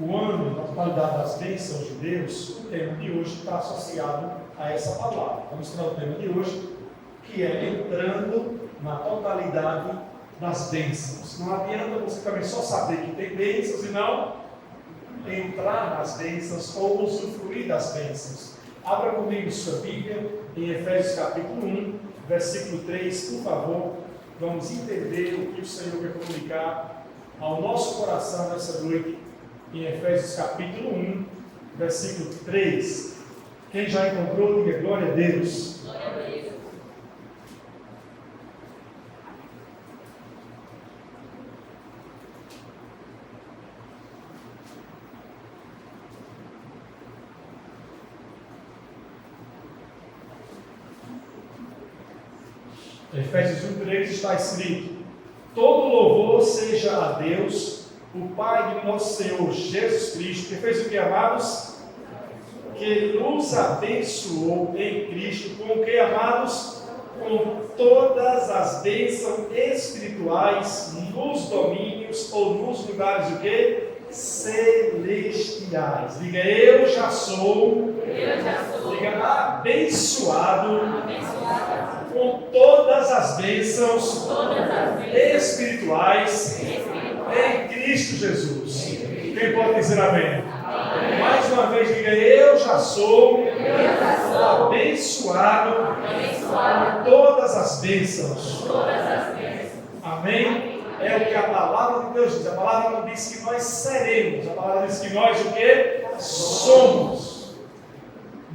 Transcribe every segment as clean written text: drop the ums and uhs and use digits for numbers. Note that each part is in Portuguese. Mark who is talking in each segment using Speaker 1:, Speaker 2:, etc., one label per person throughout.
Speaker 1: o ano, na totalidade das bênçãos de Deus, o tema de hoje está associado a essa palavra. Vamos para o tema de hoje, que é entrando na totalidade das bênçãos. Não adianta você também só saber que tem bênçãos e não entrar nas bênçãos ou usufruir das bênçãos. Abra comigo sua Bíblia em Efésios capítulo 1, versículo 3, por favor. Vamos entender o que o Senhor quer comunicar ao nosso coração nessa noite, em Efésios capítulo 1, versículo 3. Quem já encontrou, diga glória a Deus.
Speaker 2: Glória a Deus.
Speaker 1: Efésios 1,3 está escrito: todo louvor seja a Deus, o Pai de nosso Senhor Jesus Cristo, que fez o que, amados? Que nos abençoou em Cristo, com o que, amados? Com todas as bênçãos espirituais nos domínios ou nos lugares o que? Celestiais. Diga, eu já sou. Diga, abençoado. Com todas as bênçãos espirituais em Cristo Jesus. Quem pode dizer amém? Mais uma vez, diga, eu já sou abençoado com todas as bênçãos. Amém? É o que a palavra de Deus diz. A palavra não diz que nós seremos. A palavra diz que nós o que? Somos.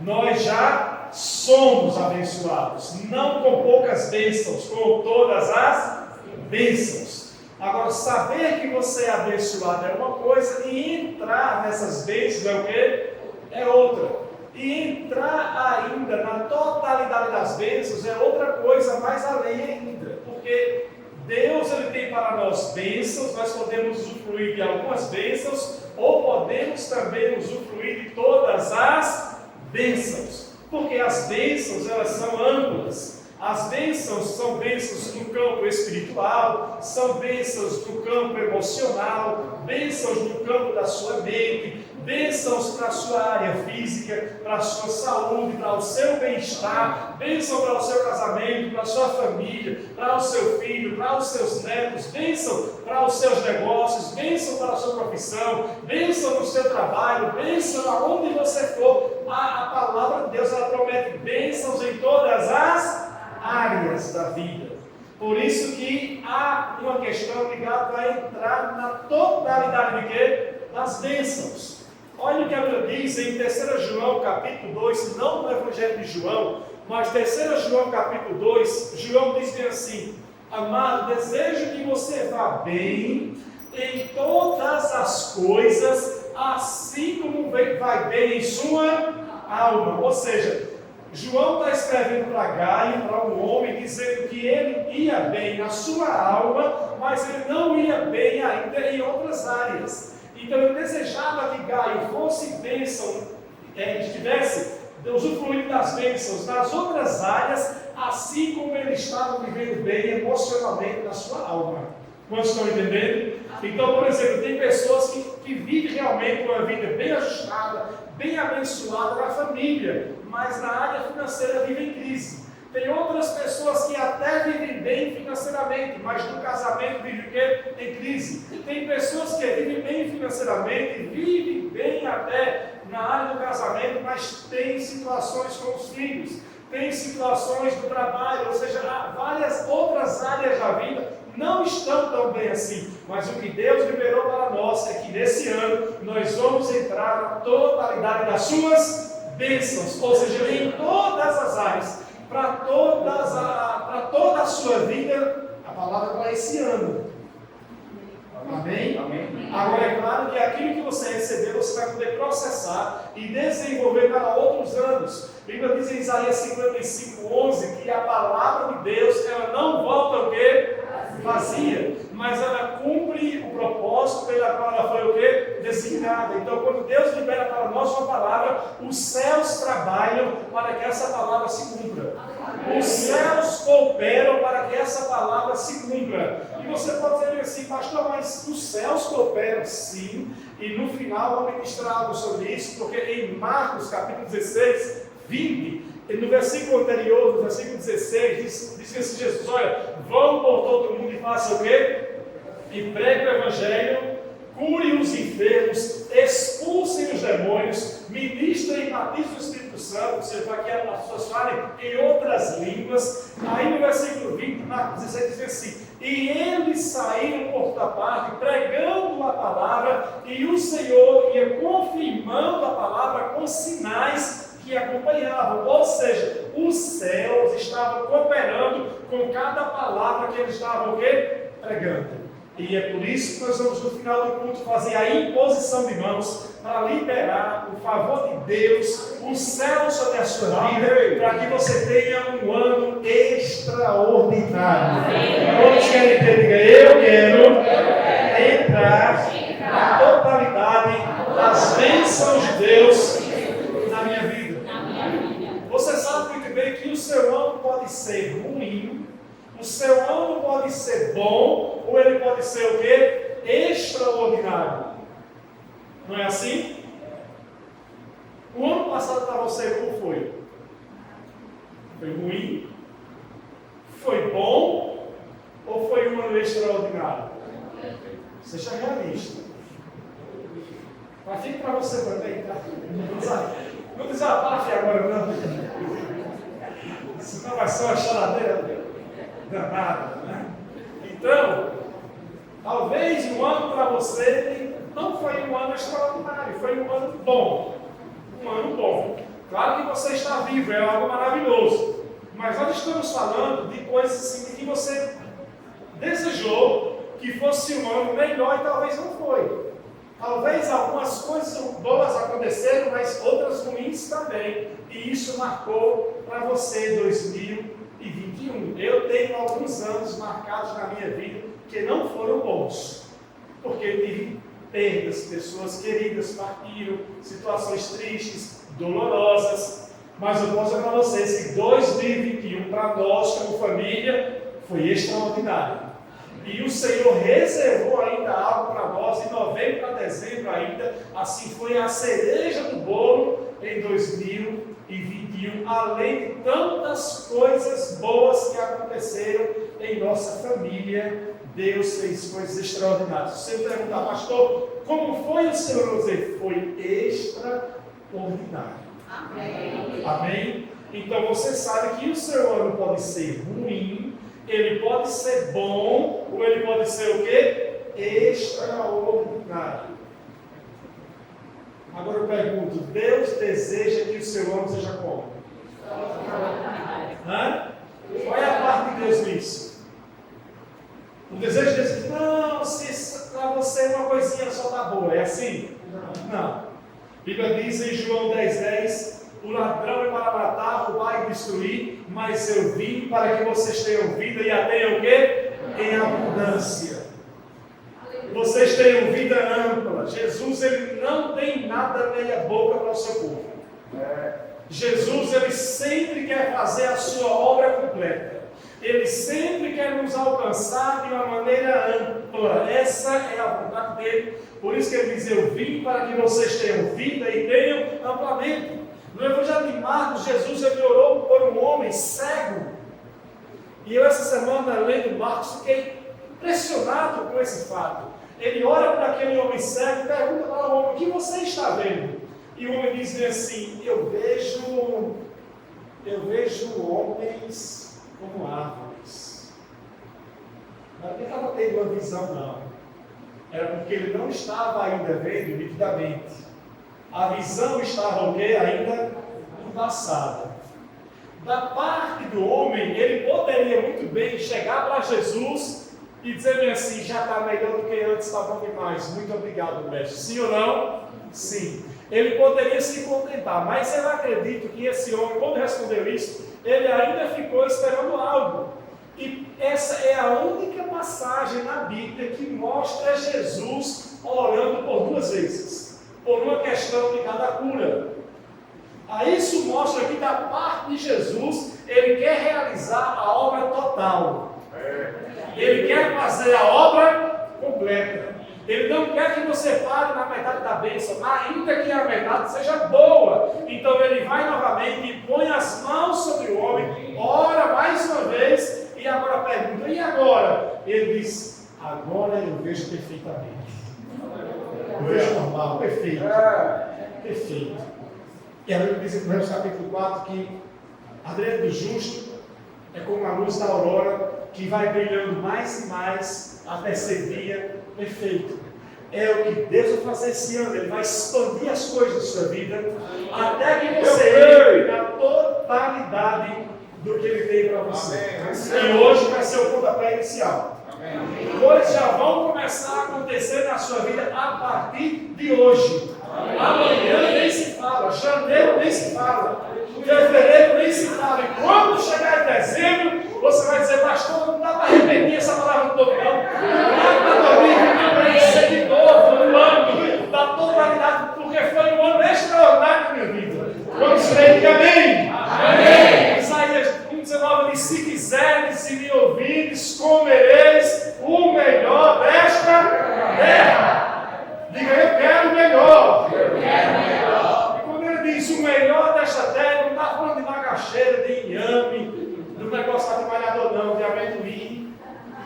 Speaker 1: Nós já somos abençoados, não com poucas bênçãos, com todas as bênçãos. Agora, saber que você é abençoado é uma coisa, e entrar nessas bênçãos é o quê? É outra. E entrar ainda na totalidade das bênçãos é outra coisa, mais além ainda. Porque Deus, Ele tem para nós bênçãos, nós podemos usufruir de algumas bênçãos, ou podemos também usufruir de todas as bênçãos. Porque as bênçãos, elas são amplas. As bênçãos são bênçãos no campo espiritual, são bênçãos no campo emocional, bênçãos no campo da sua mente, bênçãos para a sua área física, para a sua saúde, para o seu bem-estar, bênção para o seu casamento, para a sua família, para o seu filho, para os seus netos, bênção para os seus negócios, bênção para a sua profissão, bênção no seu trabalho, bênção aonde você for. A palavra de Deus, ela promete bênçãos em todas as áreas da vida. Por isso que há uma questão ligada a entrar na totalidade de quê? Das bênçãos. Olha o que a Bíblia diz em 3 João capítulo 2, não no Evangelho de João, mas 3 João capítulo 2, João diz bem assim: amado, desejo que você vá bem em todas as coisas, assim como vai bem em sua alma. Ou seja, João está escrevendo para Gaio, para um homem, dizendo que ele ia bem na sua alma, mas ele não ia bem ainda em outras áreas. Então ele desejava que Gaio fosse bênção, estivesse usufruindo das bênçãos nas outras áreas, assim como ele estava vivendo bem emocionalmente na sua alma. Quantos estão entendendo? Então, por exemplo, tem pessoas que vivem realmente uma vida bem ajustada, bem abençoada na família, mas na área financeira vivem em crise. Tem outras pessoas que até vivem bem financeiramente, mas no casamento vivem o quê? Em crise. Tem pessoas que vivem bem financeiramente, vivem bem até na área do casamento, mas tem situações com os filhos, tem situações do trabalho, ou seja, há várias outras áreas da vida não estão tão bem assim. Mas o que Deus liberou para nós é que nesse ano nós vamos entrar na totalidade das suas bênçãos, ou seja, em todas as áreas, para toda a sua vida, a palavra para esse ano. Amém? Amém? Agora é claro que aquilo que você recebeu, você vai poder processar e desenvolver para outros anos. A Bíblia diz em Isaías 55:11 que a palavra de Deus, ela não volta o quê? Vazia, mas ela cumpre o propósito pela qual ela foi o quê? Designada. inspirada. Então, quando Deus libera para nós uma palavra, os céus trabalham para que essa palavra se cumpra. Os céus cooperam para que essa palavra se cumpra. E você pode dizer assim, pastor, mas os céus cooperam sim. E no final vou ministrar algo sobre isso, porque em Marcos capítulo 16, 20, no versículo anterior, no versículo 16, diz assim, Jesus, olha, vão por todo mundo e façam o quê? E pregue o evangelho, curem os enfermos, expulsem os demônios, ministrem e batizem o Espírito Santo, ou seja, para que as pessoas falem em outras línguas. Aí no versículo 20, Marcos 16 diz assim, e eles saíram por toda parte, pregando a palavra, e o Senhor ia confirmando a palavra com sinais que acompanhavam. Ou seja, os céus estavam cooperando com cada palavra que eles estavam o quê? Pregando. E é por isso que nós vamos no final do culto fazer a imposição de mãos para liberar o favor de Deus, o céu sobre a sua vida, para que você tenha um ano extraordinário. Todos querem que diga, eu quero entrar na totalidade das bênçãos de Deus na minha vida. Você sabe muito bem que o seu ano pode ser ruim, o seu ano pode ser bom, ou ele pode ser o quê? Extraordinário. Não é assim? O ano passado para você como foi? Foi ruim? Foi bom? Ou foi um ano extraordinário? Seja realista. Mas fica para você também, tá? Não desabafe agora, não. Senão vai ser uma choradeira danada, né? Então, talvez um ano para você não foi um ano extraordinário, foi um ano bom. Um ano bom. Claro que você está vivo, é algo maravilhoso. Mas nós estamos falando de coisas assim que você desejou que fosse um ano melhor e talvez não foi. Talvez algumas coisas boas aconteceram, mas outras ruins também. E isso marcou para você 2021. Eu tenho alguns anos marcados na minha vida que não foram bons. Porque eu tive perdas, pessoas queridas partiram, situações tristes, dolorosas. Mas eu posso dizer para vocês que 2021 para nós como família foi extraordinário. E o Senhor reservou ainda algo para nós, de novembro para dezembro ainda, assim foi a cereja do bolo em 2021, além de tantas coisas boas que aconteceram em nossa família. Deus fez coisas extraordinárias. Se você perguntar, pastor, como foi o Senhor? Eu vou dizer, foi extraordinário. Amém. Amém? Então você sabe que o seu ano pode ser ruim, ele pode ser bom, ou ele pode ser o quê? Extraordinário. Agora eu pergunto, Deus deseja que o seu ano seja como? Hã? Qual é a parte de Deus nisso? O desejo de Deus diz, não, se para você uma coisinha só está boa, é assim? Não. A Bíblia diz em João 10:10, o ladrão é para matar, roubar e destruir, mas eu vim para que vocês tenham vida e a tenham o quê? Em abundância. Vocês tenham vida ampla. Jesus, ele não tem nada meia boca para o seu povo. Jesus, ele sempre quer fazer a sua obra completa. Ele sempre quer nos alcançar de uma maneira ampla. Essa é a vontade dele. Por isso que ele diz, eu vim para que vocês tenham vida e tenham amplamente. No Evangelho de Marcos, Jesus ele orou por um homem cego. E eu essa semana, lendo Marcos, fiquei impressionado com esse fato. Ele ora para aquele homem cego e pergunta para o homem, o que você está vendo? E o homem diz assim, eu vejo homens como árvores. Não é que ele estava tendo uma visão, não. Era porque ele não estava ainda vendo nitidamente. A visão estava o quê? Ainda embaçada. Da parte do homem, ele poderia muito bem chegar para Jesus e dizer assim, já está melhor do que antes, está bom demais, muito obrigado, mestre. Sim ou não? Sim. Ele poderia se contentar, mas eu acredito que esse homem, quando respondeu isso, ele ainda ficou esperando algo. E essa é a única passagem na Bíblia que mostra Jesus orando por duas vezes. da cura. Aí isso mostra que da parte de Jesus, Ele quer realizar a obra total. Ele quer fazer a obra completa. Ele não quer que você pare na metade da bênção, ainda que a metade seja boa. Então Ele vai novamente e põe as mãos sobre o homem, ora mais uma vez, e agora pergunta, e agora? Ele diz, agora eu vejo perfeitamente. Eu vejo normal, perfeito. Perfeito. E a Bíblia diz em Provérbios capítulo 4 que a direita do justo é como a luz da aurora que vai brilhando mais e mais até ser dia perfeito. É o que Deus vai fazer esse ano. Ele vai expandir as coisas da sua vida até que você entre na totalidade do que Ele tem para você. E hoje vai ser o pontapé inicial. Coisas já vão começar a acontecer na sua vida a partir de hoje. Amanhã nem se fala, janeiro nem se fala, fevereiro nem se fala. E quando chegar em dezembro, você vai dizer, pastor, não dá para repetir essa palavra do novo, não. Não dá para dormir, para ser de novo no ano da totalidade, porque foi um ano extraordinário na minha vida. Vamos ler, diga amém. Amém. Isaías 1,19 diz, se quiserdes e me ouvirdes, comereis o melhor desta terra. Diga, eu quero o melhor. Eu quero o melhor. E quando ele diz o melhor desta terra, não está falando de macaxeira, de inhame, do negócio de trabalhador, não, de amendoim.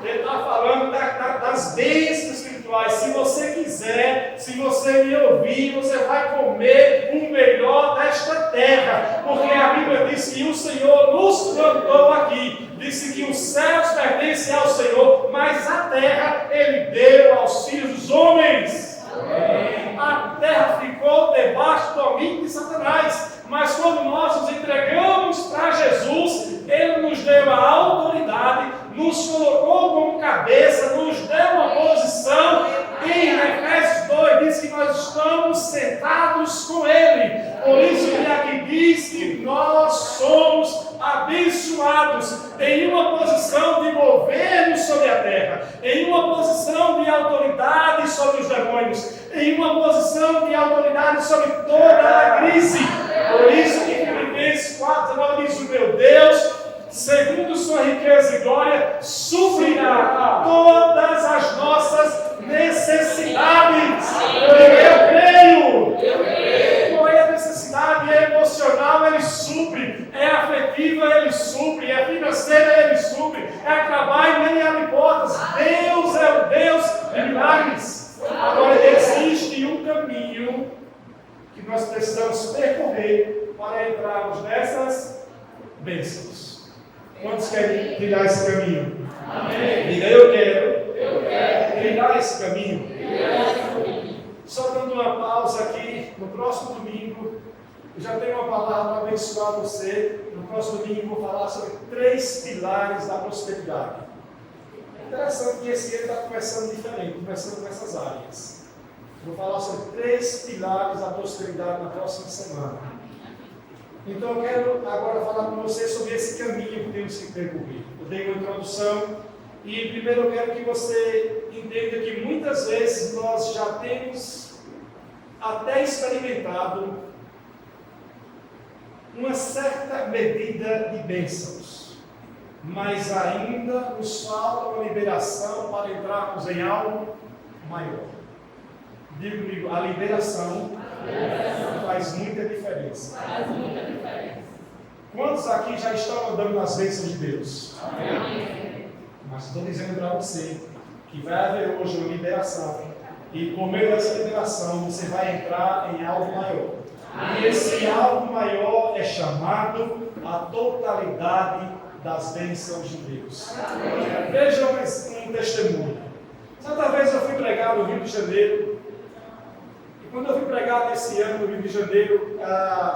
Speaker 1: Ele está falando das bênçãos espirituais. Se você quiser, se você me ouvir, você vai comer o melhor desta terra. Porque a Bíblia diz que o Senhor nos plantou aqui. Disse que os céus pertencem ao Senhor, mas a terra Ele deu aos filhos dos homens. A terra ficou debaixo do domínio de Satanás, mas quando nós nos entregamos para Jesus, Ele nos deu a autoridade, nos colocou como cabeça, nos deu uma posição. Em Efésios 2 diz que nós estamos sentados com Ele. Por isso que aqui diz que nós somos abençoados em uma posição de governo sobre a terra, em uma posição de autoridade sobre os demônios, em uma posição de autoridade sobre toda a crise. Por isso que Filipenses 4:9 diz, o meu Deus, segundo sua riqueza e glória, suprirá todas as nossas necessidades. Eu creio. Não é a necessidade, é emocional, Ele supre. É afetiva, Ele supre. É financeira, Ele supre. É trabalho, Ele abre portas. Deus é o Deus de milagres. Agora, existe um caminho que nós precisamos percorrer para entrarmos nessas bênçãos. Quantos querem trilhar esse caminho? Amém. Diga, eu quero trilhar esse caminho. Só dando uma pausa aqui, no próximo domingo, eu já tenho uma palavra para abençoar você. No próximo domingo eu vou falar sobre 3 pilares da prosperidade. É interessante que esse ano está começando diferente, começando nessas áreas. Vou falar sobre 3 pilares da prosperidade na próxima semana. Então eu quero agora falar com você sobre esse caminho que temos que percorrer. Eu dei uma introdução e primeiro eu quero que você entenda que muitas vezes nós já temos até experimentado uma certa medida de bênçãos, mas ainda nos falta uma liberação para entrarmos em algo maior. Diga comigo, a liberação faz muita diferença. Quantos aqui já estão andando nas bênçãos de Deus? Amém. Mas estou dizendo para você que vai haver hoje uma liberação. E por meio dessa liberação você vai entrar em algo maior. E esse algo maior é chamado a totalidade das bênçãos de Deus. Veja um testemunho. Certa vez eu fui pregar no Rio de Janeiro. Quando eu fui pregar esse ano no Rio de Janeiro,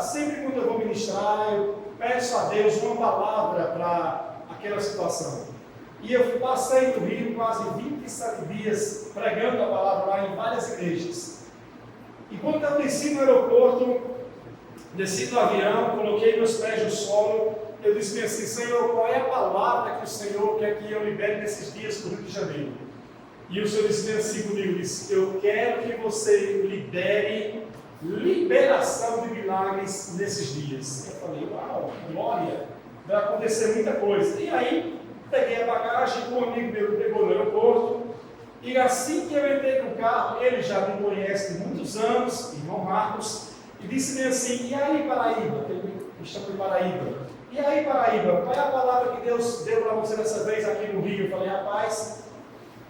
Speaker 1: sempre quando eu vou ministrar, eu peço a Deus uma palavra para aquela situação. E eu passei no Rio quase 27 dias pregando a palavra lá em várias igrejas. E quando eu desci no aeroporto, desci do avião, coloquei meus pés no solo, eu disse assim, Senhor, qual é a palavra que o Senhor quer que eu libere nesses dias do Rio de Janeiro? E o Senhor disse assim comigo, disse, eu quero que você libere liberação de milagres nesses dias. Eu falei, uau, que glória, vai acontecer muita coisa. E aí, peguei a bagagem, um amigo meu me pegou no aeroporto, e assim que eu entrei no carro, ele já me conhece de muitos anos, irmão Marcos, e disse-me assim, e aí Paraíba, ele me chama de Paraíba, e aí Paraíba, qual é a palavra que Deus deu para você dessa vez aqui no Rio? Eu falei, rapaz,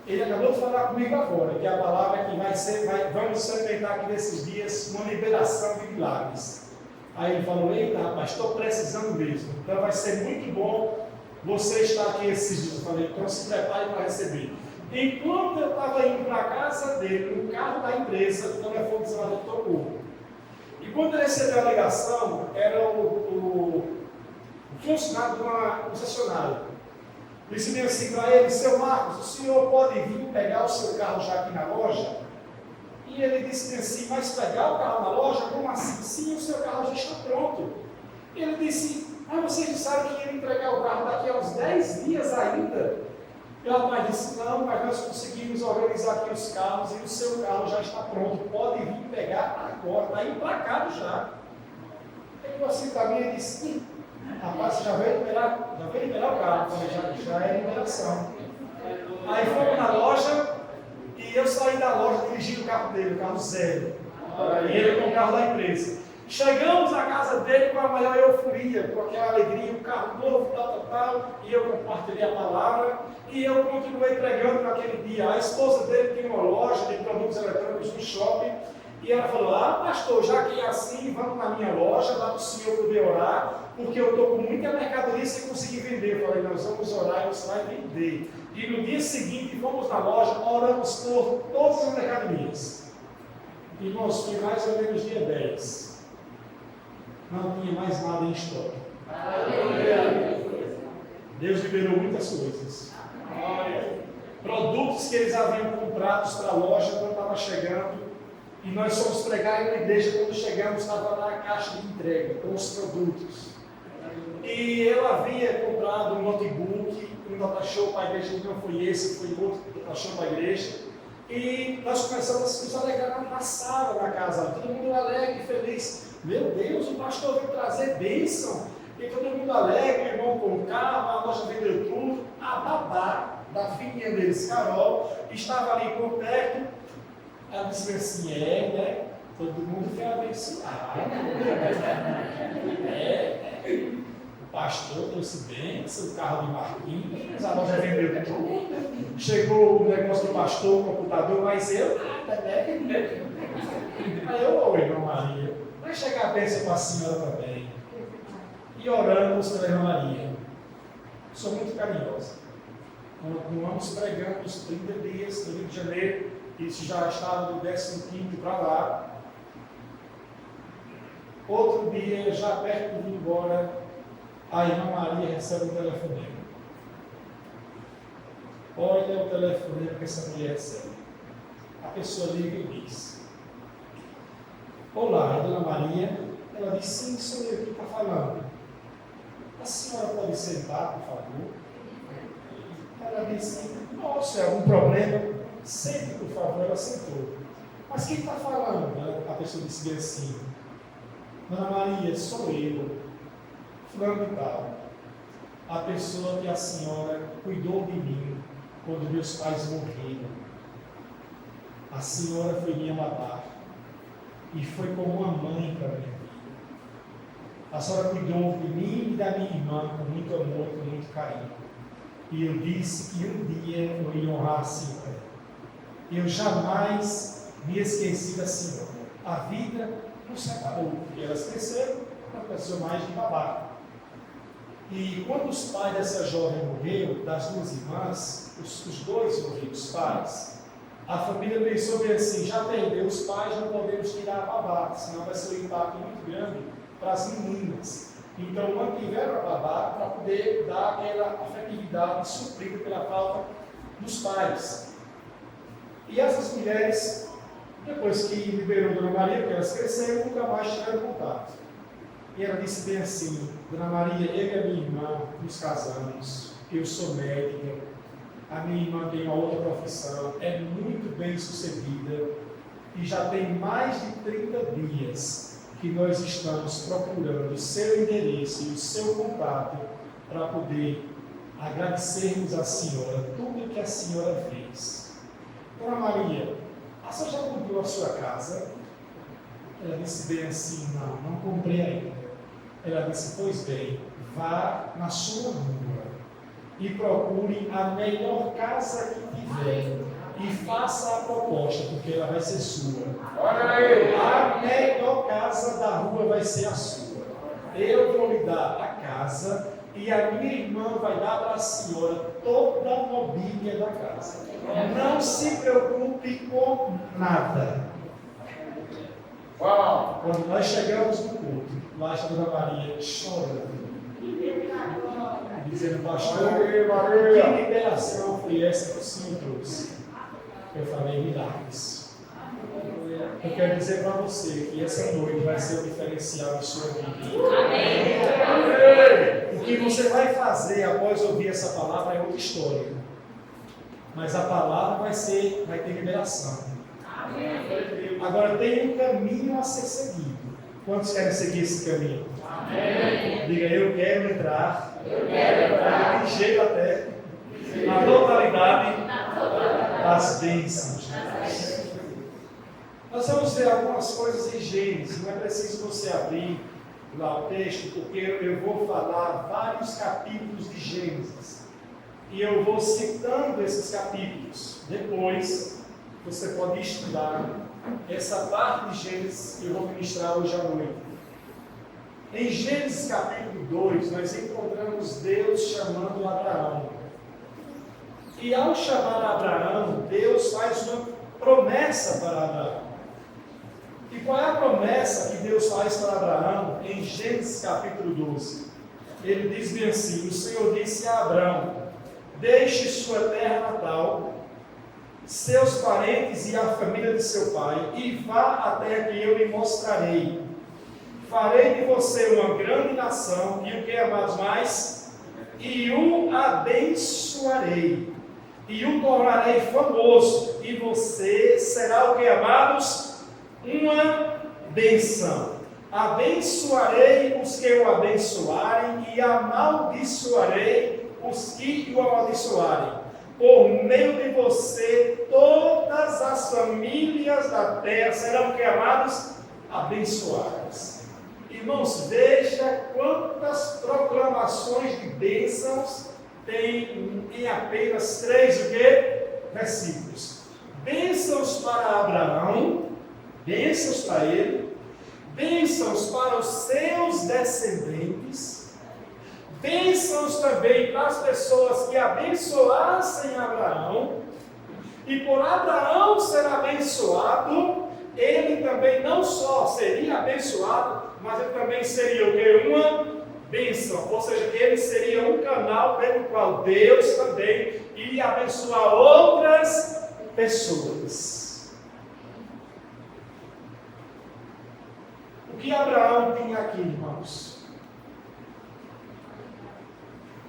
Speaker 1: ele acabou de falar comigo agora, que é a palavra que vamos experimentar aqui nesses dias, uma liberação de milagres. Aí ele falou, eita rapaz, estou precisando mesmo, então vai ser muito bom você estar aqui esses dias. Eu falei, então se prepare para receber. Enquanto eu estava indo para a casa dele, no carro da empresa, o telefone do celular tocou. E quando ele recebeu a ligação, era o funcionário de uma concessionária. Disse assim para ele, seu Marcos, o senhor pode vir pegar o seu carro já aqui na loja? E ele disse assim, mas pegar o carro na loja? Como assim? Sim, o seu carro já está pronto. E ele disse, vocês disseram que ia entregar o carro daqui a uns 10 dias ainda? E o rapaz disse, não, mas nós conseguimos organizar aqui os carros e o seu carro já está pronto, pode vir pegar agora, está emplacado já. Ele falou assim para mim e disse, rapaz, você já veio liberar o carro? Eu falei, já é liberação. Aí fomos na loja e eu saí da loja dirigindo o carro dele, o carro zero. E ele com o carro da empresa. Chegamos à casa dele com a maior euforia, com aquela alegria, um carro novo, tal, e eu compartilhei a palavra, e eu continuei pregando naquele dia. A esposa dele tinha uma loja de produtos eletrônicos no shopping, e ela falou, pastor, já que é assim, vamos na minha loja, lá para o senhor poder orar, porque eu estou com muita mercadoria sem conseguir vender. Eu falei, nós vamos orar e você vai vender. E no dia seguinte, fomos na loja, oramos por todas as mercadorias. Irmãos, foi mais ou menos dia 10. Não tinha mais nada em estoque. Deus liberou muitas coisas. Produtos que eles haviam comprado para a loja quando estava chegando, e nós fomos pregar na igreja. Quando chegamos, estava lá a caixa de entrega com os produtos. E eu havia comprado um notebook, um datashow para a igreja, não foi esse, foi outro datashow para a igreja. E nós começamos a nos alegrar na sala da casa, todo mundo alegre e feliz. Meu Deus, o pastor veio trazer bênção. E todo mundo alegre, irmão com o carro, a loja vendeu tudo. A babá da filhinha deles, Carol, estava ali por perto. Ela disse assim, né? Todo mundo foi abençoado. O pastor trouxe bênção, o carro de Marquinhos, a loja vendeu tudo. Chegou o negócio do pastor, o computador, mas eu nada, né? Aí eu, irmã Maria, vai chegar a bênção para a senhora também. E oramos pela irmã Maria. Sou muito carinhosa. Continuamos pregando os 30 dias no Rio de Janeiro. Isso já estava do 15º para lá. Outro dia, já perto de ir embora, a irmã Maria recebe um telefonema. Olha o telefonema que essa mulher recebe. A pessoa liga e diz, olá, é Dona Maria. Ela diz, sim, sou eu que está falando. A senhora pode sentar, por favor? Ela disse, nossa, é algum problema? Sente, por favor. Ela sentou. Mas quem está falando? A pessoa disse assim, Dona Maria, sou eu, fulano de tal, a pessoa que a senhora cuidou de mim quando meus pais morreram. A senhora foi minha babá e foi como uma mãe para minha vida. A senhora cuidou de mim e da minha irmã com muito amor, com muito carinho. E eu disse que um dia eu ia honrar a senhora. Eu jamais me esqueci da senhora. A vida nos separou, porque elas cresceram, não precisou mais de babá. E quando os pais dessa jovem morreram, das duas irmãs, os dois morreram, os pais, a família pensou bem assim, já perdeu os pais, não podemos tirar a babá, senão vai ser um impacto muito grande para as meninas. Então mantiveram a babá para poder dar aquela afetividade suprida pela falta dos pais. E essas mulheres, depois que liberou Dona Maria, porque elas cresceram, nunca mais tiveram contato. E ela disse bem assim, Dona Maria, eu e a minha irmã nos casamos, eu sou médica, a minha irmã tem uma outra profissão, é muito bem sucedida, E já tem mais de 30 dias que nós estamos procurando o seu endereço e o seu contato para poder agradecermos à senhora tudo que a senhora fez. Dona Maria, a senhora já comprou a sua casa? Ela disse bem assim, não comprei ainda. Ela disse, pois bem, vá na sua rua e procure a melhor casa que tiver e faça a proposta, porque ela vai ser sua.
Speaker 2: Olha aí!
Speaker 1: A melhor casa da rua vai ser a sua. Eu vou lhe dar a casa e a minha irmã vai dar para a senhora toda a mobília da casa. Não se preocupe com nada.
Speaker 2: Uau!
Speaker 1: Quando nós chegamos no culto, lá está a Dona Maria chorando, dizendo, pastor, que liberação foi essa que o Senhor trouxe? Eu falei, milagres. Eu quero dizer para você que essa noite vai ser o diferencial de sua vida.
Speaker 2: Amém!
Speaker 1: O que você vai fazer após ouvir essa palavra é outra história. Mas a palavra vai ter liberação. Agora tem um caminho a ser seguido. Quantos querem seguir esse caminho?
Speaker 2: Amém.
Speaker 1: Diga, eu quero entrar. De jeito até na totalidade das bênçãos. Nós vamos ver algumas coisas em Gênesis. Não é preciso você abrir lá o texto, porque eu vou falar vários capítulos de Gênesis. E eu vou citando esses capítulos. Depois você pode estudar essa parte de Gênesis que eu vou ministrar hoje à noite. Em Gênesis capítulo 2, nós encontramos Deus chamando Abraão. E ao chamar Abraão, Deus faz uma promessa para Abraão. E qual é a promessa que Deus faz para Abraão em Gênesis capítulo 12? Ele diz bem assim, o Senhor disse a Abraão, deixe sua terra natal, seus parentes e a família de seu pai, e vá até que eu lhe mostrarei. Farei de você uma grande nação, e o que amados mais? E o abençoarei, e o tornarei famoso, e você será o que amados? Uma bênção. Abençoarei os que o abençoarem, e amaldiçoarei os que o amaldiçoarem. Por meio de você, todas as famílias da terra serão que amados? Abençoadas. Irmãos, veja quantas proclamações de bênçãos tem em apenas 3 versículos. Bênçãos para Abraão, bênçãos para ele, bênçãos para os seus descendentes, bênçãos também para as pessoas que abençoassem Abraão, e por Abraão ser abençoado, ele também não só seria abençoado, mas ele também seria o que? Uma bênção, ou seja, ele seria um canal pelo qual Deus também iria abençoar outras pessoas. O que Abraão tinha aqui, irmãos?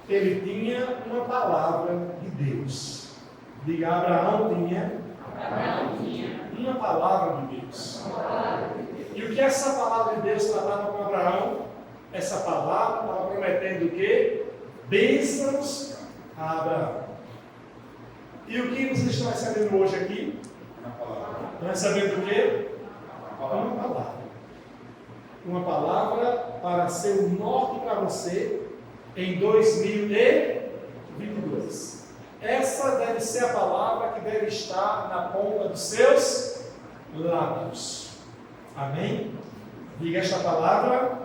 Speaker 1: Ele tinha uma palavra de Deus. Diga, Abraão tinha uma palavra de Deus. E o que essa palavra de Deus tratava com Abraão? Essa palavra estava prometendo o quê? Bênçãos a Abraão. E o que vocês estão recebendo hoje aqui? Estão recebendo o quê? Uma palavra. Uma palavra para ser o norte para você em 2022. Essa deve ser a palavra que deve estar na ponta dos seus lábios. Amém? Diga, esta palavra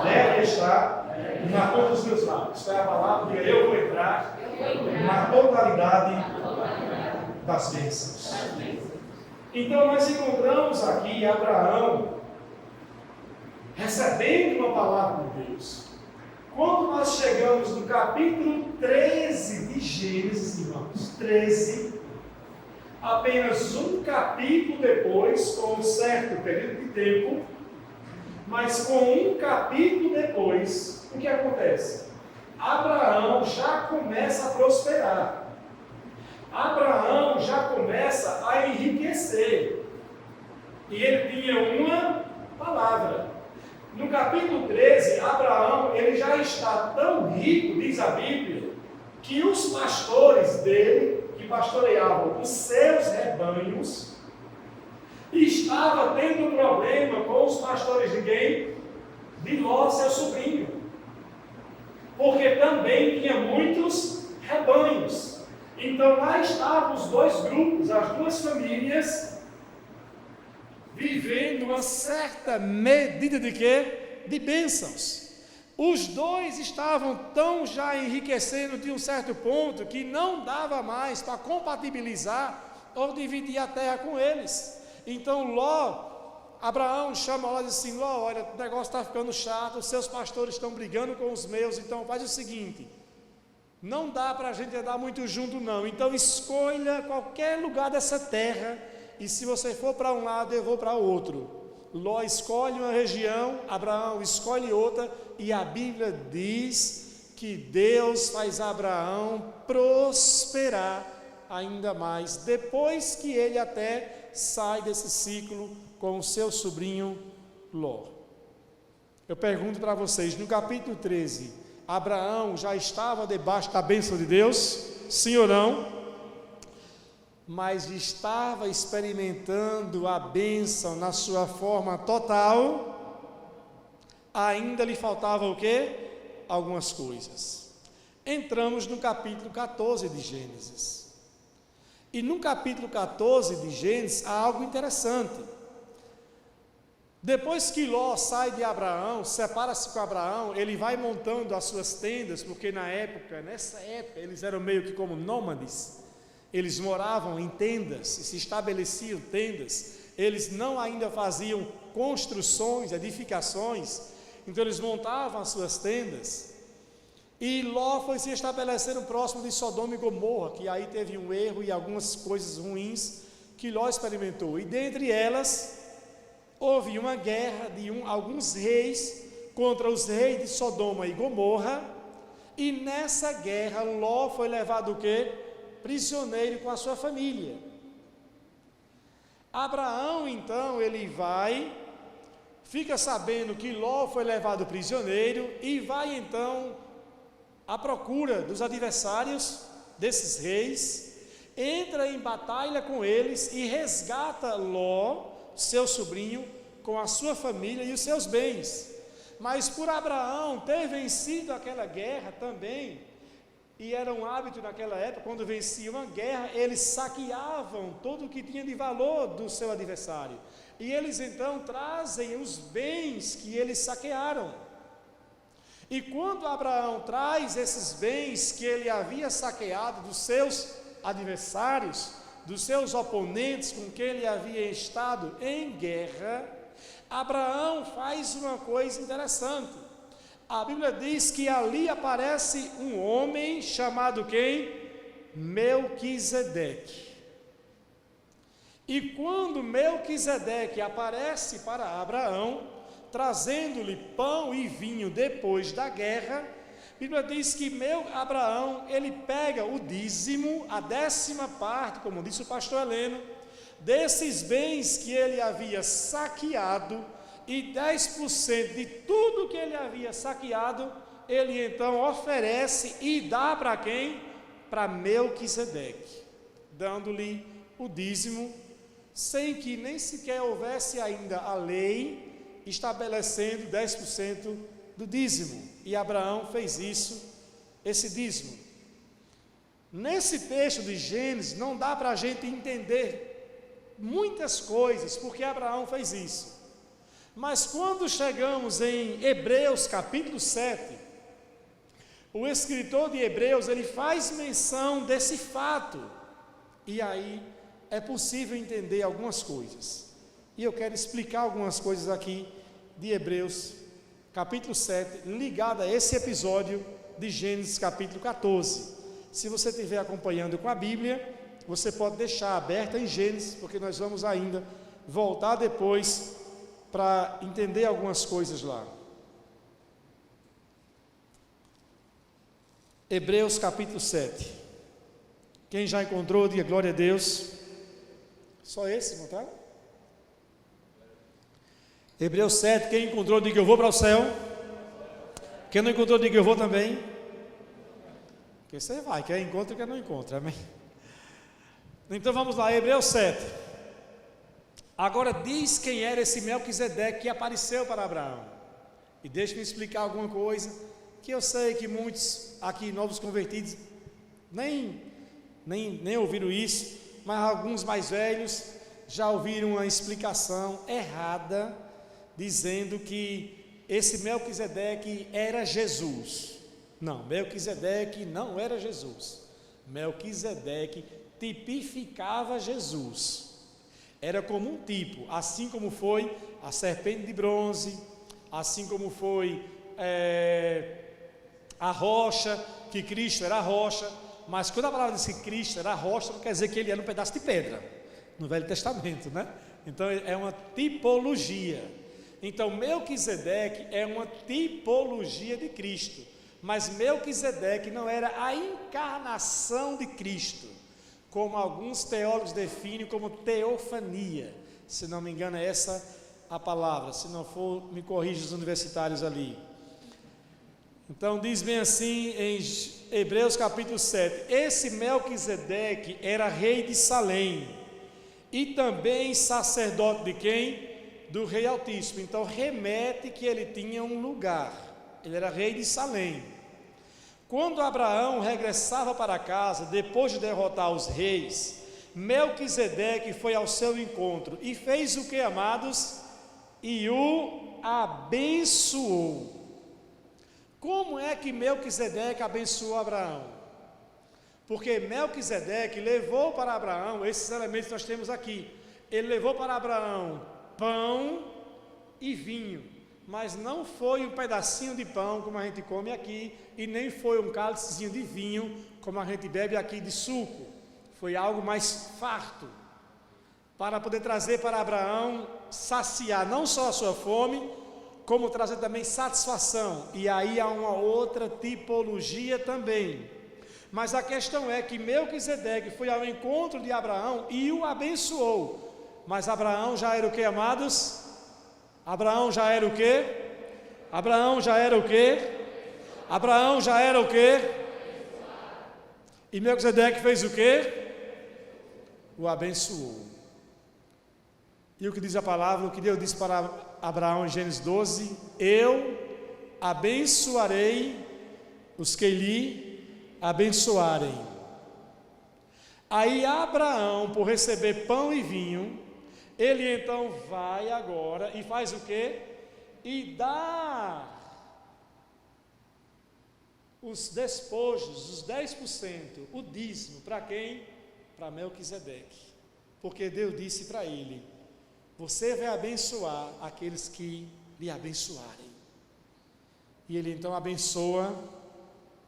Speaker 1: deve estar na ponta dos meus lábios. Esta é a palavra, diga, eu vou entrar na totalidade das bênçãos. Então nós encontramos aqui Abraão recebendo uma palavra de Deus. Quando nós chegamos no capítulo 13 de Gênesis, irmãos, 13, apenas um capítulo depois, com um certo período de tempo, mas com um capítulo depois, o que acontece? Abraão já começa a prosperar. Abraão já começa a enriquecer. E ele tinha uma palavra. No capítulo 13, Abraão, ele já está tão rico, diz a Bíblia, que os pastores dele, que pastoreavam os seus rebanhos, estava tendo problema com os pastores de quem? De Ló, seu sobrinho. Porque também tinha muitos rebanhos. Então lá estavam os dois grupos, as duas famílias, vivendo uma certa medida de quê? De bênçãos. Os dois estavam tão já enriquecendo de um certo ponto que não dava mais para compatibilizar ou dividir a terra com eles. Então Abraão chama Ló e diz assim: Ló, olha, o negócio está ficando chato, os seus pastores estão brigando com os meus, então faz o seguinte, não dá para a gente andar muito junto não, então escolha qualquer lugar dessa terra, e se você for para um lado, eu vou para o outro. Ló escolhe uma região, Abraão escolhe outra, e a Bíblia diz que Deus faz Abraão prosperar ainda mais, depois que ele até sai desse ciclo com o seu sobrinho Ló. Eu pergunto para vocês, no capítulo 13, Abraão já estava debaixo da bênção de Deus? Sim ou não? Mas estava experimentando a bênção na sua forma total? Ainda lhe faltava o quê? Algumas coisas. Entramos no capítulo 14 de Gênesis. E no capítulo 14 de Gênesis há algo interessante. Depois que Ló sai de Abraão, separa-se com Abraão, ele vai montando as suas tendas, porque nessa época, eles eram meio que como nômades. Eles moravam em tendas, e se estabeleciam tendas. Eles não ainda faziam construções, edificações, então eles montavam as suas tendas. E Ló foi se estabelecendo próximo de Sodoma e Gomorra, que aí teve um erro e algumas coisas ruins que Ló experimentou. E dentre elas, houve uma guerra de alguns reis contra os reis de Sodoma e Gomorra. E nessa guerra, Ló foi levado o quê? Prisioneiro com a sua família. Abraão, então, ele fica sabendo que Ló foi levado prisioneiro e vai, então, à procura dos adversários desses reis, entra em batalha com eles e resgata Ló, seu sobrinho, com a sua família e os seus bens. Mas por Abraão ter vencido aquela guerra também, e era um hábito naquela época, quando venciam uma guerra, eles saqueavam tudo o que tinha de valor do seu adversário. E eles então trazem os bens que eles saquearam. E quando Abraão traz esses bens que ele havia saqueado dos seus adversários, dos seus oponentes com quem ele havia estado em guerra, Abraão faz uma coisa interessante. A Bíblia diz que ali aparece um homem chamado quem? Melquisedeque. E quando Melquisedeque aparece para Abraão, trazendo-lhe pão e vinho depois da guerra, a Bíblia diz que Abraão, ele pega o dízimo, a 10ª parte, como disse o pastor Heleno, desses bens que ele havia saqueado, e 10% de tudo que ele havia saqueado, ele então oferece e dá para quem? Para Melquisedeque, dando-lhe o dízimo, sem que nem sequer houvesse ainda a lei estabelecendo 10% do dízimo. E Abraão fez esse dízimo. Nesse texto de Gênesis não dá para a gente entender muitas coisas, porque Abraão fez isso. Mas quando chegamos em Hebreus capítulo 7, o escritor de Hebreus, ele faz menção desse fato, e aí é possível entender algumas coisas. E eu quero explicar algumas coisas aqui de Hebreus capítulo 7, ligado a esse episódio de Gênesis capítulo 14. Se você estiver acompanhando com a Bíblia, você pode deixar aberta em Gênesis, porque nós vamos ainda voltar depois para entender algumas coisas lá. Hebreus capítulo 7. Quem já encontrou, diga glória a Deus. Só esse, não tá?
Speaker 3: Hebreus 7, quem encontrou, diga eu vou para o céu. Quem não encontrou, diga eu vou também. Porque você vai, quer encontra, quer não encontra, amém? Então vamos lá, Hebreus 7. Agora diz quem era esse Melquisedeque que apareceu para Abraão. E deixa-me explicar alguma coisa, que eu sei que muitos aqui, novos convertidos, nem ouviram isso, mas alguns mais velhos já ouviram uma explicação errada, dizendo que esse Melquisedeque era Jesus. Não, Melquisedeque não era Jesus. Melquisedeque tipificava Jesus. Era como um tipo, assim como foi a serpente de bronze, assim como foi a rocha, que Cristo era a rocha. Mas quando a palavra diz que Cristo era a rocha, não quer dizer que ele era um pedaço de pedra, no Velho Testamento, né? Então é uma tipologia. Então Melquisedeque é uma tipologia de Cristo, mas Melquisedeque não era a encarnação de Cristo, como alguns teólogos definem como teofania. Se não me engano é essa a palavra, se não for, me corrija os universitários ali. Então diz bem assim em Hebreus capítulo 7, esse Melquisedeque era rei de Salém, e também sacerdote de quem? Do rei Altíssimo. Então remete que ele tinha um lugar, ele era rei de Salém. Quando Abraão regressava para casa, depois de derrotar os reis, Melquisedeque foi ao seu encontro e fez o que, amados? E o abençoou. Como é que Melquisedeque abençoou Abraão? Porque Melquisedeque levou para Abraão, esses elementos que nós temos aqui, ele levou para Abraão pão e vinho, mas não foi um pedacinho de pão como a gente come aqui, e nem foi um cálicezinho de vinho como a gente bebe aqui de suco. Foi algo mais farto, para poder trazer para Abraão, saciar não só a sua fome, como trazer também satisfação. E aí há uma outra tipologia também. Mas a questão é que Melquisedeque foi ao encontro de Abraão e o abençoou. Mas Abraão já era o que, amados? Abraão já era o que? Abraão já era o que? Abraão já era o que? E Melquisedeque fez o que? O abençoou. E o que diz a palavra, o que Deus disse para Abraão em Gênesis 12: eu abençoarei os que lhe abençoarem. Aí Abraão, por receber pão e vinho, ele então vai agora e faz o quê? E dá os despojos, os 10%, o dízimo, para quem? Para Melquisedeque. Porque Deus disse para ele: você vai abençoar aqueles que lhe abençoarem. E ele então abençoa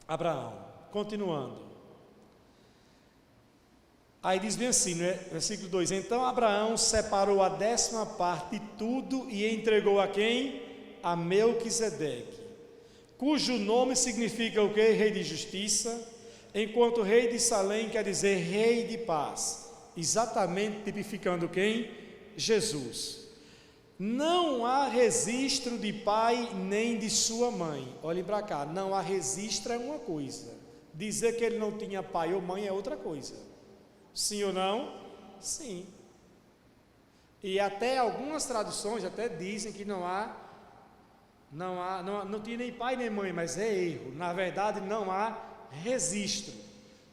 Speaker 3: Abraão. Continuando. Aí diz bem assim, né? Versículo 2: então Abraão separou a 10ª parte de tudo e entregou a quem? A Melquisedeque, cujo nome significa o quê? Rei de justiça, enquanto rei de Salém quer dizer rei de paz, exatamente tipificando quem? Jesus. Não há registro de pai nem de sua mãe. Olhem para cá, não há registro é uma coisa, dizer que ele não tinha pai ou mãe é outra coisa. Sim ou não? Sim. E até algumas traduções até dizem que não tinha nem pai nem mãe, mas é erro. Na verdade não há registro.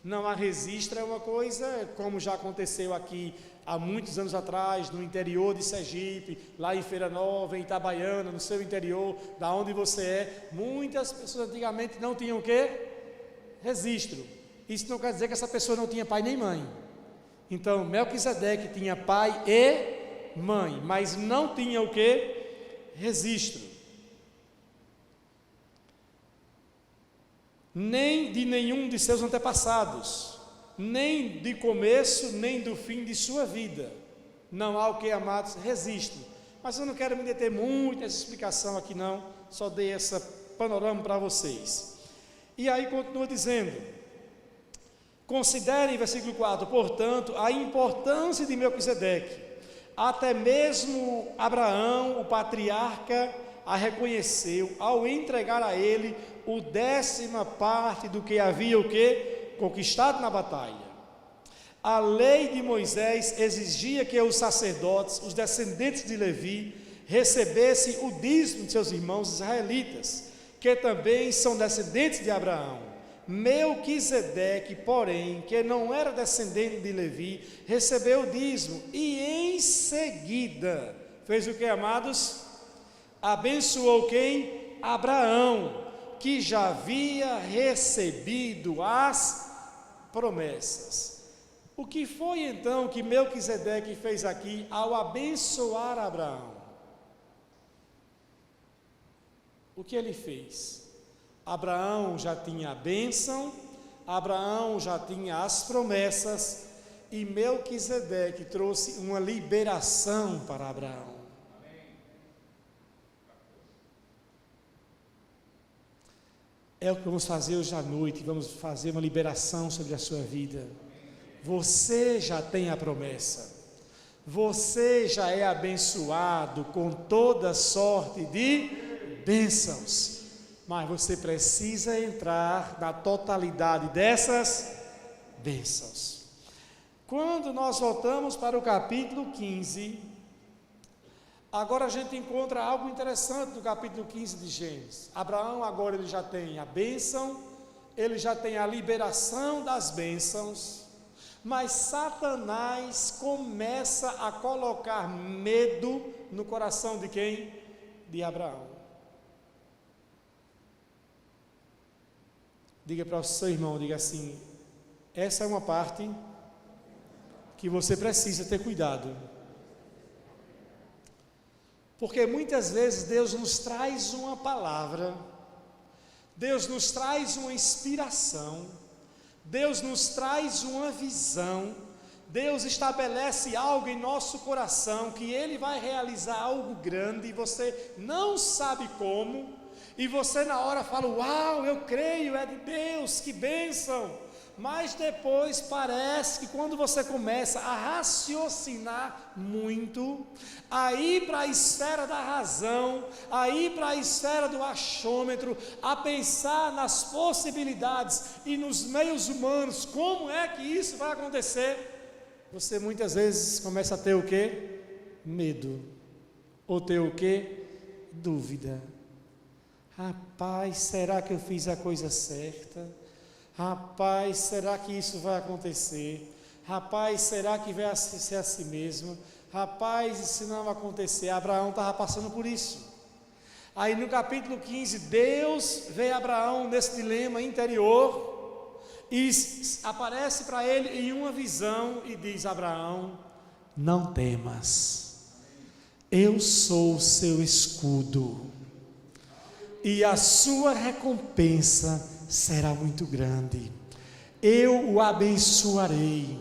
Speaker 3: Não há registro é uma coisa, como já aconteceu aqui há muitos anos atrás, no interior de Sergipe, lá em Feira Nova, em Itabaiana, no seu interior, da onde você é, muitas pessoas antigamente não tinham o quê? Registro. Isso não quer dizer que essa pessoa não tinha pai nem mãe. Então Melquisedeque tinha pai e mãe, mas não tinha o quê? Registro. Nem de nenhum de seus antepassados, nem de começo, nem do fim de sua vida. Não há o que, amados? Registro. Mas eu não quero me deter muito nessa explicação aqui não, só dei esse panorama para vocês. E aí continua dizendo: considerem, versículo 4, portanto, a importância de Melquisedeque. Até mesmo Abraão, o patriarca, a reconheceu ao entregar a ele o 10ª parte do que havia o quê? Conquistado na batalha. A lei de Moisés exigia que os sacerdotes, os descendentes de Levi, recebessem o dízimo de seus irmãos israelitas, que também são descendentes de Abraão. Melquisedeque, porém, que não era descendente de Levi, recebeu o dízimo e em seguida fez o que, amados? Abençoou quem? Abraão, que já havia recebido as promessas. O que foi então que Melquisedeque fez aqui ao abençoar Abraão? O que ele fez? Abraão já tinha a bênção, Abraão já tinha as promessas, e Melquisedeque trouxe uma liberação para Abraão. É o que vamos fazer hoje à noite, vamos fazer uma liberação sobre a sua vida. Você já tem a promessa, você já é abençoado com toda sorte de bênçãos, mas você precisa entrar na totalidade dessas bênçãos. Quando nós voltamos para o capítulo 15, agora a gente encontra algo interessante no capítulo 15 de Gênesis. Abraão agora ele já tem a bênção, ele já tem a liberação das bênçãos, mas Satanás começa a colocar medo no coração de quem? De Abraão. Diga para o seu irmão, diga assim: essa é uma parte que você precisa ter cuidado. Porque muitas vezes Deus nos traz uma palavra, Deus nos traz uma inspiração, Deus nos traz uma visão, Deus estabelece algo em nosso coração, que Ele vai realizar algo grande, e você não sabe como, e você na hora fala: uau, eu creio, é de Deus, que bênção. Mas depois parece que quando você começa a raciocinar muito, a ir para a esfera da razão, a ir para a esfera do achômetro, a pensar nas possibilidades e nos meios humanos, como é que isso vai acontecer? Você muitas vezes começa a ter o quê? Medo. Ou ter o quê? Dúvida. Rapaz, será que eu fiz a coisa certa? Rapaz, será que isso vai acontecer? Rapaz, será que vai ser assim mesmo? Rapaz, isso não vai acontecer. Abraão estava passando por isso. Aí no capítulo 15, Deus vê Abraão nesse dilema interior e aparece para ele em uma visão e diz: Abraão, não temas, eu sou o seu escudo, e a sua recompensa será muito grande. Eu o abençoarei,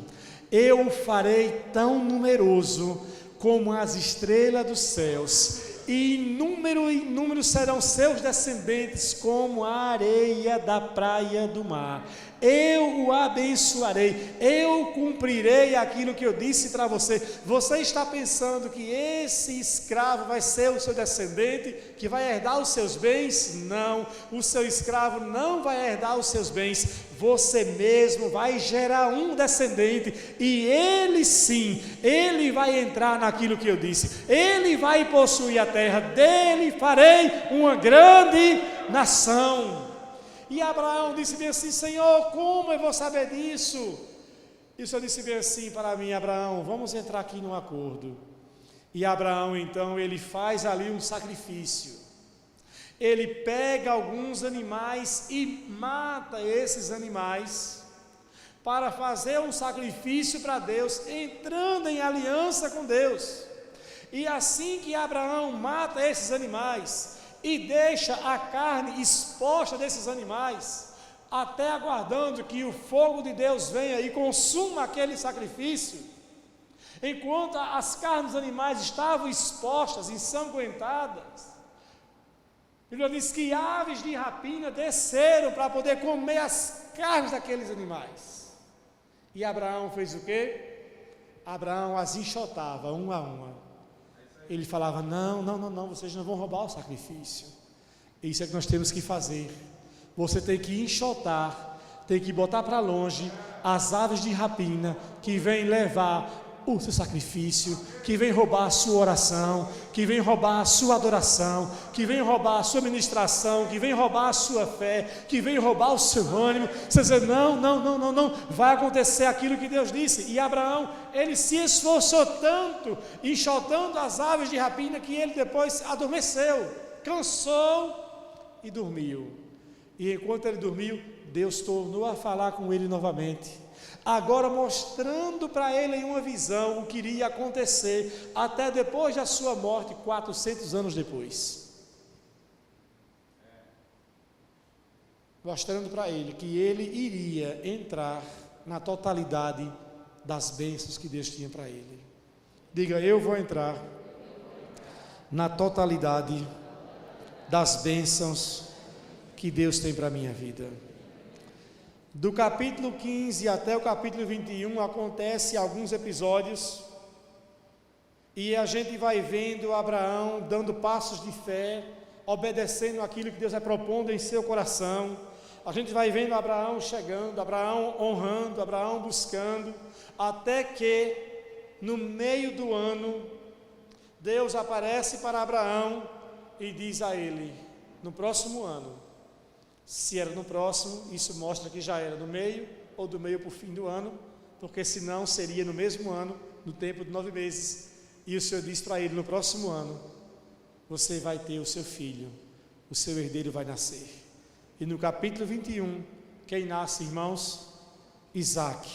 Speaker 3: eu o farei tão numeroso como as estrelas dos céus, e inúmeros serão seus descendentes como a areia da praia do mar. Eu o abençoarei, eu cumprirei aquilo que eu disse para você. Você está pensando que esse escravo vai ser o seu descendente, que vai herdar os seus bens? Não, o seu escravo não vai herdar os seus bens. Você mesmo vai gerar um descendente, e ele sim, ele vai entrar naquilo que eu disse. Ele vai possuir a terra, dele farei uma grande nação. E Abraão disse bem assim: Senhor, como eu vou saber disso? E o Senhor disse bem assim para mim: Abraão, vamos entrar aqui num acordo. E Abraão então, ele faz ali um sacrifício. Ele pega alguns animais e mata esses animais para fazer um sacrifício para Deus, entrando em aliança com Deus. E assim que Abraão mata esses animais e deixa a carne exposta desses animais, até aguardando que o fogo de Deus venha e consuma aquele sacrifício, enquanto as carnes dos animais estavam expostas, ensanguentadas, a Bíblia diz que aves de rapina desceram para poder comer as carnes daqueles animais. E Abraão fez o quê? Abraão as enxotava uma a uma. Ele falava: não, vocês não vão roubar o sacrifício. Isso é que nós temos que fazer. Você tem que enxotar, tem que botar para longe as aves de rapina que vêm levar o seu sacrifício, que vem roubar a sua oração, que vem roubar a sua adoração, que vem roubar a sua ministração, que vem roubar a sua fé, que vem roubar o seu ânimo. Você diz: não, vai acontecer aquilo que Deus disse. E Abraão, ele se esforçou tanto, enxotando as aves de rapina, que ele depois adormeceu, cansou e dormiu. E enquanto ele dormiu, Deus tornou a falar com ele novamente, agora mostrando para ele em uma visão o que iria acontecer até depois da sua morte, 400 anos depois. Mostrando para ele que ele iria entrar na totalidade das bênçãos que Deus tinha para ele. Diga: eu vou entrar na totalidade das bênçãos que Deus tem para a minha vida. Do capítulo 15 até o capítulo 21 acontece alguns episódios, e a gente vai vendo Abraão dando passos de fé, obedecendo aquilo que Deus vai propondo em seu coração. A gente vai vendo Abraão chegando, Abraão honrando, Abraão buscando, até que no meio do ano Deus aparece para Abraão e diz a ele: no próximo ano. Se era no próximo, isso mostra que já era no meio, ou do meio para o fim do ano, porque senão seria no mesmo ano, no tempo de 9 meses. E o Senhor diz para ele: no próximo ano, você vai ter o seu filho, o seu herdeiro vai nascer. E no capítulo 21, quem nasce, irmãos? Isaac.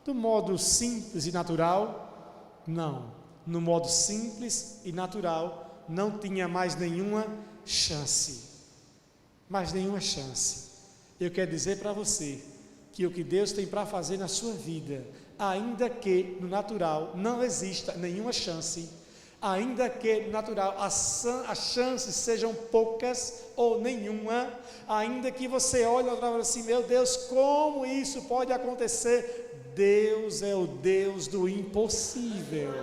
Speaker 3: Do modo simples e natural? Não. No modo simples e natural, não tinha mais nenhuma chance. Mas nenhuma chance. Eu quero dizer para você que o que Deus tem para fazer na sua vida, ainda que no natural não exista nenhuma chance, ainda que no natural as chances sejam poucas ou nenhuma, ainda que você olhe e fale assim: meu Deus, como isso pode acontecer? Deus é o Deus do impossível.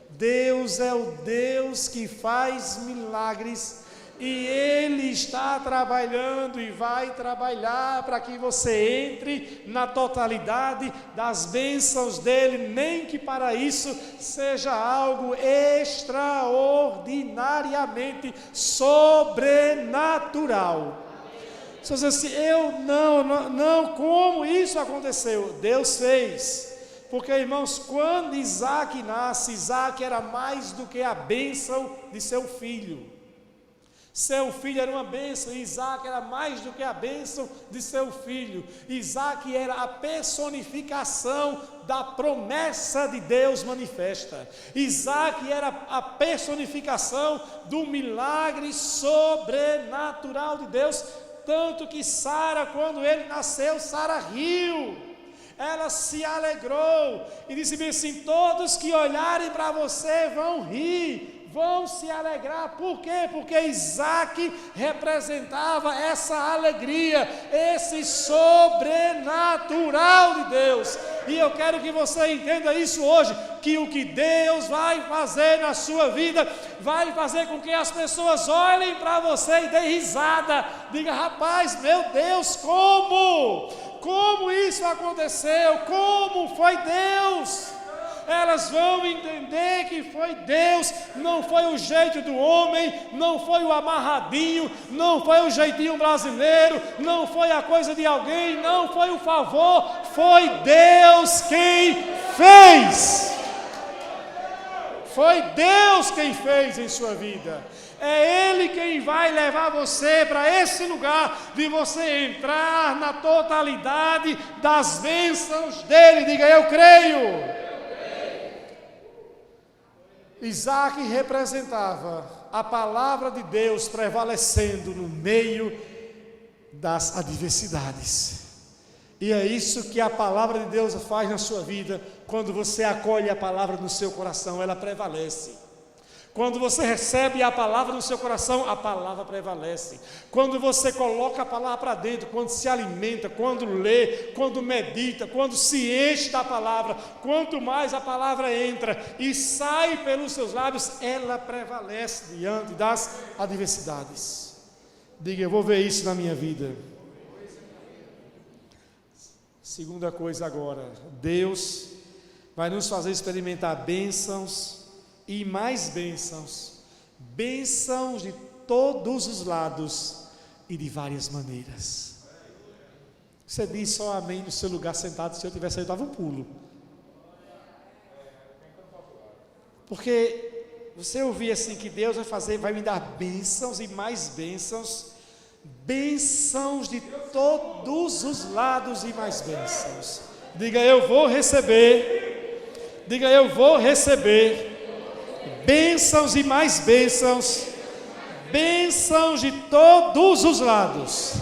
Speaker 3: Deus é o Deus que faz milagres. E Ele está trabalhando e vai trabalhar para que você entre na totalidade das bênçãos dEle, nem que para isso seja algo extraordinariamente sobrenatural. Se você diz assim: como isso aconteceu? Deus fez. Porque, irmãos, quando Isaac nasce, Isaac era mais do que a bênção de seu filho. Seu filho era uma bênção, e Isaac era mais do que a bênção de seu filho. Isaac era a personificação da promessa de Deus manifesta. Isaac era a personificação do milagre sobrenatural de Deus. Tanto que Sara, quando ele nasceu, Sara riu. Ela se alegrou e disse bem assim: todos que olharem para você vão rir, vão se alegrar. Por quê? Porque Isaac representava essa alegria, esse sobrenatural de Deus. E eu quero que você entenda isso hoje, que o que Deus vai fazer na sua vida, vai fazer com que as pessoas olhem para você e dêem risada. Diga: rapaz, meu Deus, como isso aconteceu? Como foi Deus? Elas vão entender que foi Deus, não foi o jeito do homem, não foi o amarradinho, não foi o jeitinho brasileiro, não foi a coisa de alguém, não foi o favor, foi Deus quem fez. Foi Deus quem fez em sua vida. É Ele quem vai levar você para esse lugar de você entrar na totalidade das bênçãos dEle. Diga: eu creio. Isaac representava a palavra de Deus prevalecendo no meio das adversidades. E é isso que a palavra de Deus faz na sua vida. Quando você acolhe a palavra no seu coração, ela prevalece. Quando você recebe a palavra no seu coração, a palavra prevalece. Quando você coloca a palavra para dentro, quando se alimenta, quando lê, quando medita, quando se enche da palavra, quanto mais a palavra entra e sai pelos seus lábios, ela prevalece diante das adversidades. Diga, eu vou ver isso na minha vida. Segunda coisa agora, Deus vai nos fazer experimentar bênçãos e mais bênçãos, bênçãos de todos os lados e de várias maneiras. Você diz só amém no seu lugar sentado. Se eu tivesse aí, eu dava um pulo. Porque você ouvir assim que Deus vai me dar bênçãos e mais bênçãos, bênçãos de todos os lados e mais bênçãos. Diga, eu vou receber. Diga, eu vou receber bênçãos e mais bênçãos, bênçãos de todos os lados.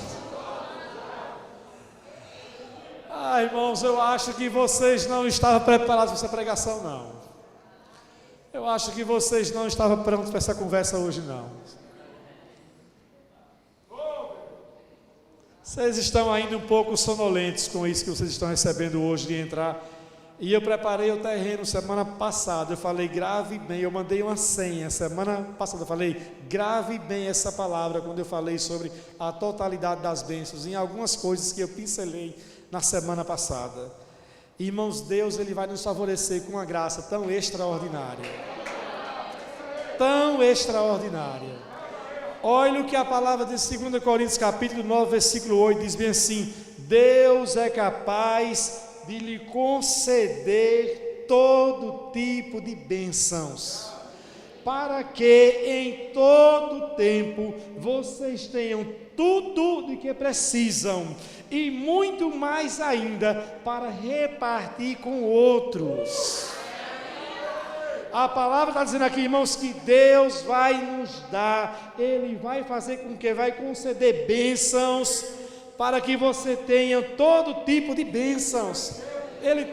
Speaker 3: Irmãos, eu acho que vocês não estavam preparados para essa pregação, não. Eu acho que vocês não estavam prontos para essa conversa hoje, não. Vocês estão ainda um pouco sonolentos com isso que vocês estão recebendo hoje de entrar. E eu preparei o terreno semana passada. Eu falei, grave bem. Eu mandei uma senha semana passada. Eu falei, grave bem essa palavra. Quando eu falei sobre a totalidade das bênçãos, em algumas coisas que eu pincelei na semana passada. Irmãos, Deus ele vai nos favorecer com uma graça tão extraordinária. Tão extraordinária. Olha o que a palavra de 2 Coríntios capítulo 9, versículo 8 diz bem assim: Deus é capaz de lhe conceder todo tipo de bênçãos, para que em todo tempo vocês tenham tudo de que precisam, e muito mais ainda para repartir com outros. A palavra está dizendo aqui, irmãos, que Deus vai nos dar, Ele vai fazer com que vai conceder bênçãos, para que você tenha todo tipo de bênçãos. Ele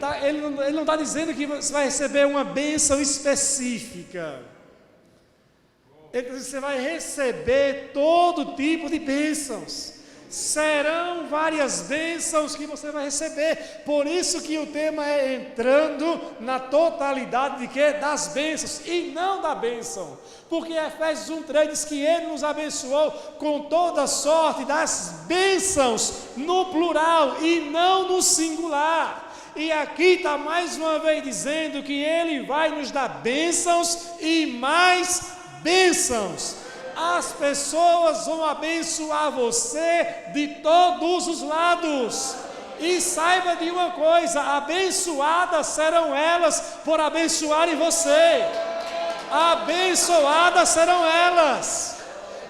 Speaker 3: não está dizendo que você vai receber uma bênção específica. Ele está dizendo que você vai receber todo tipo de bênçãos. Serão várias bênçãos que você vai receber. Por isso que o tema é entrando na totalidade de quê? Das bênçãos e não da bênção. Porque Efésios 1:3 diz que Ele nos abençoou com toda sorte das bênçãos no plural e não no singular. E aqui está mais uma vez dizendo que Ele vai nos dar bênçãos e mais bênçãos. As pessoas vão abençoar você de todos os lados. E saiba de uma coisa: abençoadas serão elas por abençoarem você. Abençoadas serão elas.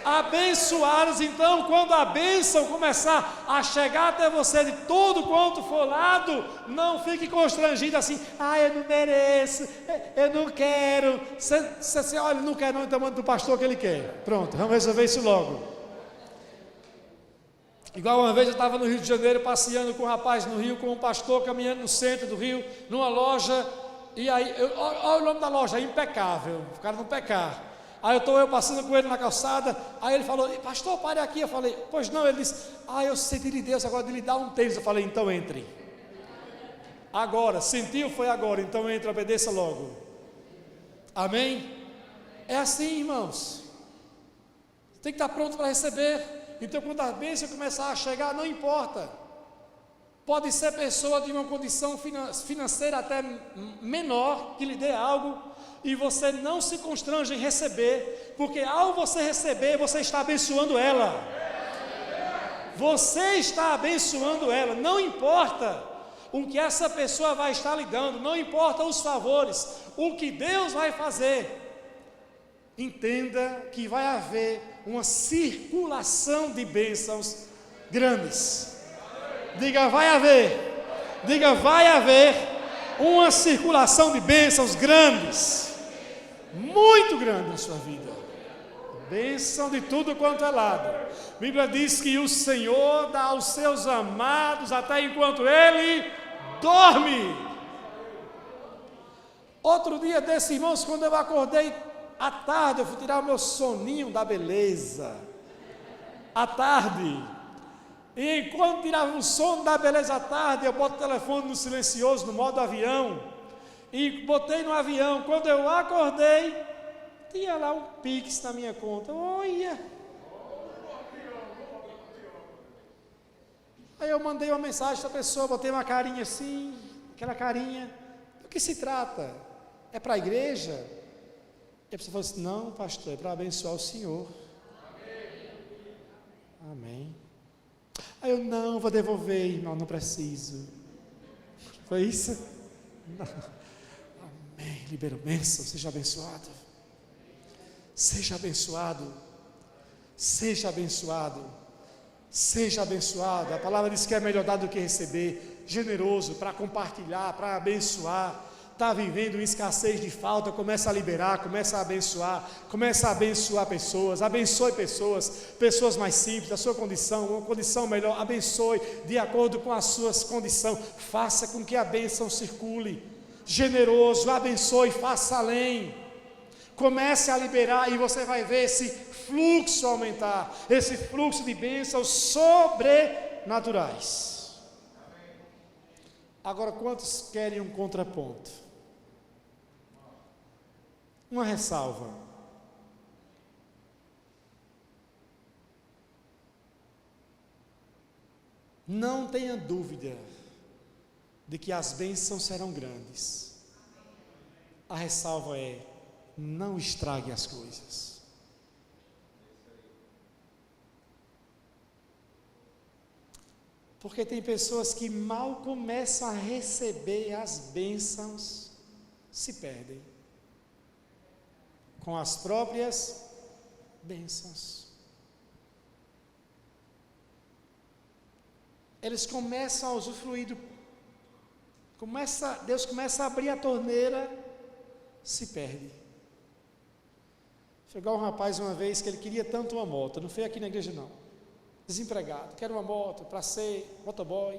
Speaker 3: Abençoadas. Então, quando a bênção começar a chegar até você de todo quanto for lado, não fique constrangido assim: eu não mereço, eu não quero. Você olha, não quer não, então manda para o pastor que ele quer. Pronto, vamos resolver isso logo. Igual uma vez eu estava no Rio de Janeiro, passeando com um rapaz no Rio, com um pastor, caminhando no centro do Rio, numa loja. E aí, olha o nome da loja, Impecável, o cara não pecar. Aí eu passando com ele na calçada, aí ele falou: pastor, pare aqui. Eu falei: pois não. Ele disse: eu senti de Deus agora de lhe dar um tênis. Eu falei: então entre. Agora, sentiu, foi agora, então entre, obedeça logo. Amém? É assim, irmãos. Tem que estar pronto para receber. Então, quando a bênção começar a chegar, não importa. Pode ser pessoa de uma condição financeira até menor, que lhe dê algo, e você não se constrange em receber, porque ao você receber, você está abençoando ela. Você está abençoando ela. Não importa o que essa pessoa vai estar lhe dando, não importa os favores, o que Deus vai fazer. Entenda que vai haver uma circulação de bênçãos grandes. Diga, vai haver. Diga, vai haver uma circulação de bênçãos grandes, muito grande na sua vida. Bênção de tudo quanto é lado. A Bíblia diz que o Senhor dá aos seus amados até enquanto Ele dorme. Outro dia desse, irmãos, quando eu acordei À tarde eu fui tirar o meu soninho da beleza. À tarde. E enquanto tirava o sono da beleza à tarde, eu boto o telefone no silencioso, no modo avião. E botei no avião. Quando eu acordei, tinha lá um Pix na minha conta. Olha! Aí eu mandei uma mensagem para a pessoa, botei uma carinha assim, aquela carinha. Do que se trata? É para a igreja? E a pessoa falou assim: não, pastor, é para abençoar o senhor. Amém. Aí eu: não, vou devolver, irmão, não preciso. Foi isso? Não. Amém. Liberou bênção, seja abençoado. Seja abençoado. Seja abençoado. Seja abençoado. A palavra diz que é melhor dar do que receber. Generoso para compartilhar, para abençoar. Está vivendo uma escassez de falta, começa a liberar, começa a abençoar pessoas, abençoe pessoas mais simples, da sua condição, uma condição melhor, abençoe de acordo com a sua condição, faça com que a bênção circule, generoso, abençoe, faça além, comece a liberar e você vai ver esse fluxo aumentar, esse fluxo de bênçãos sobrenaturais. Agora, quantos querem um contraponto? Uma ressalva. Não tenha dúvida de que as bênçãos serão grandes. A ressalva é: não estrague as coisas. Porque tem pessoas que mal começam a receber as bênçãos, se perdem com as próprias bênçãos. Eles começam a usufruir Deus começa a abrir a torneira, se perde. Chegou um rapaz uma vez que ele queria tanto uma moto, não foi aqui na igreja não, desempregado, quero uma moto para ser motoboy.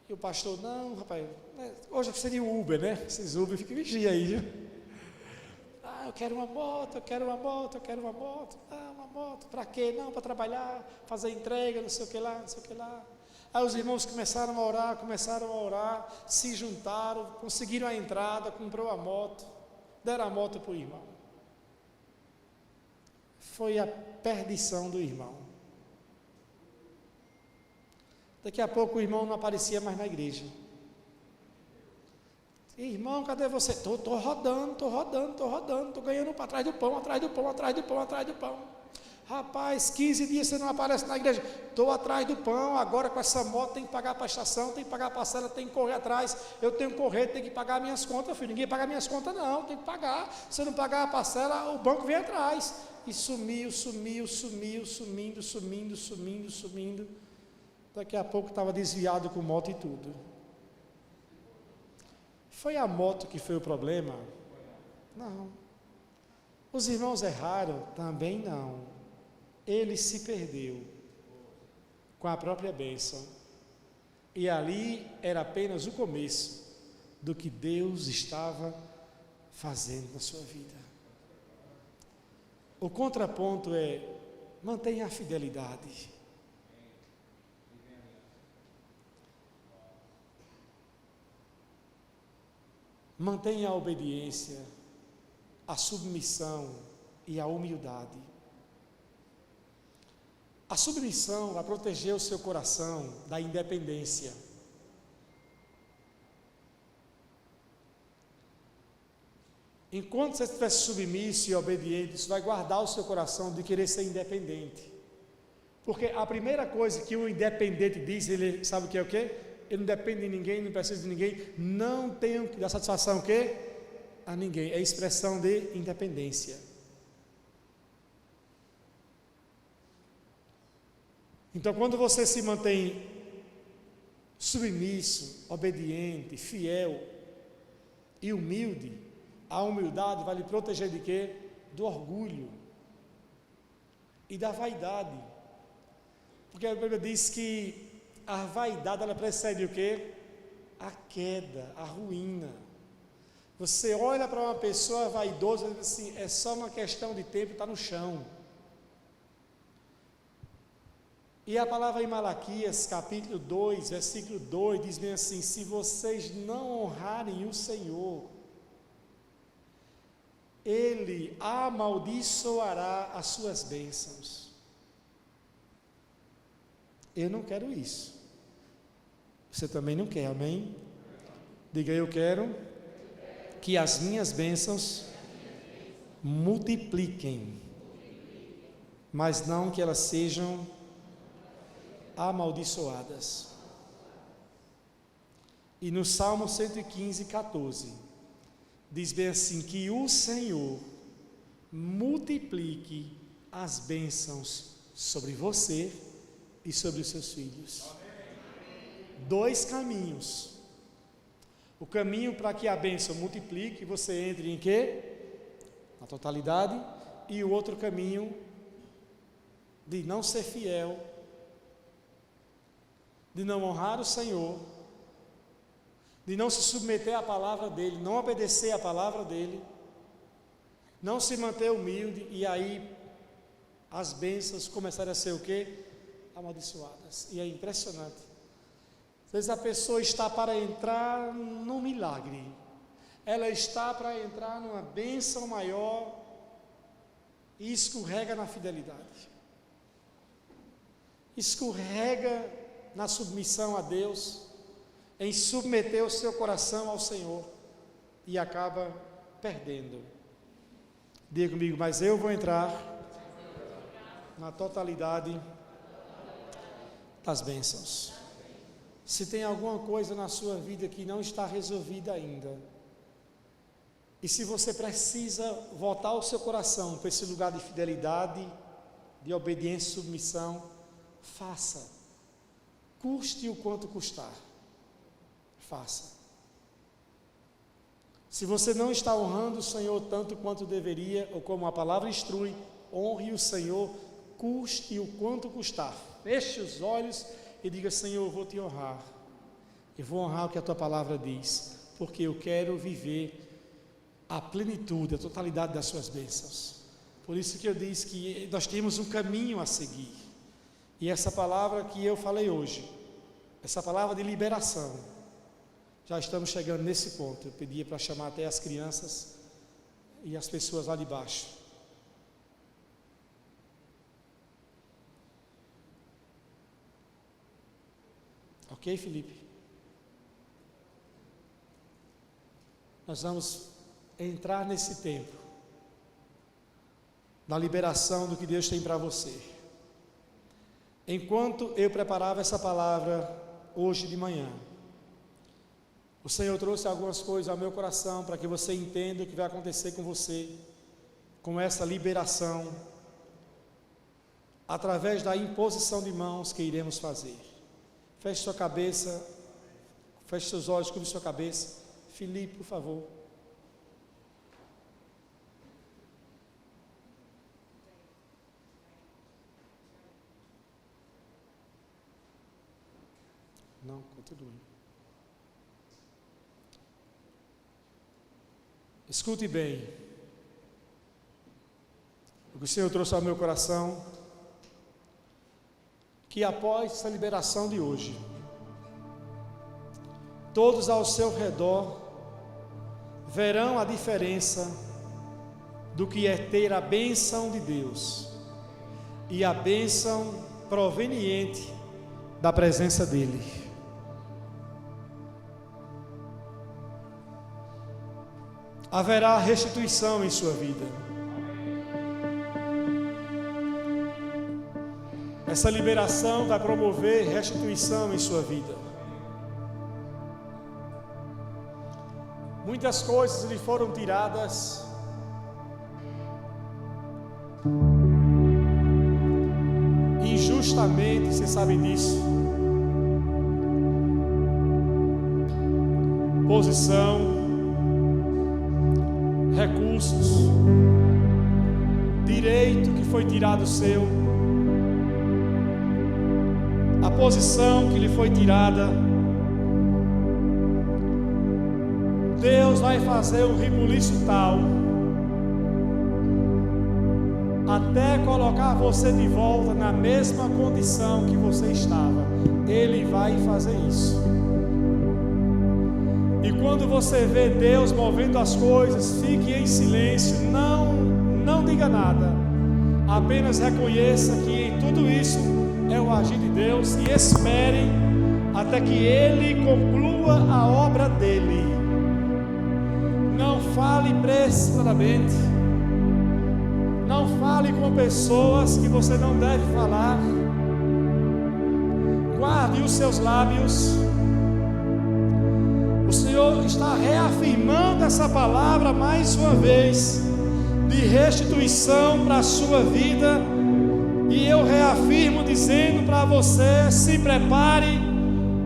Speaker 3: E o pastor: não, rapaz, hoje seria o Uber, né? Esses Uber, fica vigia aí, viu? Eu quero uma moto, eu quero uma moto, eu quero uma moto. Ah, uma moto, para quê? Não, para trabalhar, fazer entrega, não sei o que lá, não sei o que lá. Aí os irmãos começaram a orar, se juntaram, conseguiram a entrada, comprou a moto, deram a moto para o irmão. Foi a perdição do irmão. Daqui a pouco o irmão não aparecia mais na igreja. Irmão, cadê você? Estou rodando, estou ganhando para atrás do pão. Rapaz, 15 dias você não aparece na igreja. Estou atrás do pão, agora com essa moto tem que pagar a prestação, tem que pagar a parcela, tem que correr atrás. Eu tenho que correr, tenho que pagar minhas contas, filho. Ninguém paga minhas contas não, tem que pagar. Se eu não pagar a parcela, o banco vem atrás. E sumindo. Daqui a pouco estava desviado com moto e tudo. Foi a moto que foi o problema? Não. Os irmãos erraram? Também não. Ele se perdeu com a própria bênção. E ali era apenas o começo do que Deus estava fazendo na sua vida. O contraponto é: mantenha a fidelidade. Mantenha a obediência, a submissão e a humildade. A submissão vai proteger o seu coração da independência. Enquanto você estiver submisso e obediente, isso vai guardar o seu coração de querer ser independente. Porque a primeira coisa que o independente diz, ele sabe o que é o quê? Ele não depende de ninguém, não precisa de ninguém, não tenho que dar satisfação o quê? A ninguém. É expressão de independência. Então, quando você se mantém submisso, obediente, fiel e humilde, a humildade vai lhe proteger de quê? Do orgulho e da vaidade. Porque a Bíblia diz que a vaidade, ela precede o quê? A queda, a ruína. Você olha para uma pessoa vaidosa e diz assim, é só uma questão de tempo, está no chão. E a palavra em Malaquias, capítulo 2, versículo 2, diz bem assim, se vocês não honrarem o Senhor, Ele amaldiçoará as suas bênçãos. Eu não quero isso. Você também não quer, amém? Diga, eu quero que as minhas bênçãos multipliquem, mas não que elas sejam amaldiçoadas. E no Salmo 115, 14, diz bem assim, que o Senhor multiplique as bênçãos sobre você e sobre os seus filhos. Dois caminhos. O caminho para que a bênção multiplique, você entre em quê? Na totalidade. E o outro caminho de não ser fiel, de não honrar o Senhor, de não se submeter à palavra dEle, não obedecer à palavra dEle, não se manter humilde, e aí as bênçãos começarem a ser o quê? Amaldiçoadas. E é impressionante. Às vezes a pessoa está para entrar num milagre, ela está para entrar numa bênção maior e escorrega na fidelidade, escorrega na submissão a Deus, em submeter o seu coração ao Senhor e acaba perdendo. Diga comigo, mas eu vou entrar na totalidade das bênçãos. Se tem alguma coisa na sua vida que não está resolvida ainda, e se você precisa voltar o seu coração para esse lugar de fidelidade, de obediência e submissão, faça, custe o quanto custar, faça. Se você não está honrando o Senhor tanto quanto deveria, ou como a palavra instrui, honre o Senhor, custe o quanto custar. Feche os olhos e diga, Senhor, eu vou te honrar, eu vou honrar o que a tua palavra diz, porque eu quero viver a plenitude, a totalidade das suas bênçãos. Por isso que eu disse que nós temos um caminho a seguir, e essa palavra que eu falei hoje, essa palavra de liberação, já estamos chegando nesse ponto. Eu pedia para chamar até as crianças e as pessoas lá de baixo. Ok, Felipe? Nós vamos entrar nesse tempo da liberação do que Deus tem para você. Enquanto eu preparava essa palavra hoje de manhã, o Senhor trouxe algumas coisas ao meu coração para que você entenda o que vai acontecer com você, com essa liberação, através da imposição de mãos que iremos fazer. Feche sua cabeça, feche seus olhos, cubra sua cabeça. Felipe, por favor. Não, continue. Escute bem. O que o Senhor trouxe ao meu coração, que após essa liberação de hoje, todos ao seu redor verão a diferença do que é ter a bênção de Deus e a bênção proveniente da presença dEle. Haverá restituição em sua vida. Essa liberação vai promover restituição em sua vida. Muitas coisas lhe foram tiradas injustamente, você sabe disso. Posição, recursos, direito que foi tirado seu, a posição que lhe foi tirada, Deus vai fazer um rebuliço tal, até colocar você de volta na mesma condição que você estava. Ele vai fazer isso. E quando você vê Deus movendo as coisas, fique em silêncio, não diga nada. Apenas reconheça que em tudo isso é o agir de Deus e espere até que Ele conclua a obra dele. Não fale precipitadamente. Não fale com pessoas que você não deve falar. Guarde os seus lábios. O Senhor está reafirmando essa palavra mais uma vez, de restituição para a sua vida. E eu reafirmo dizendo para você: se prepare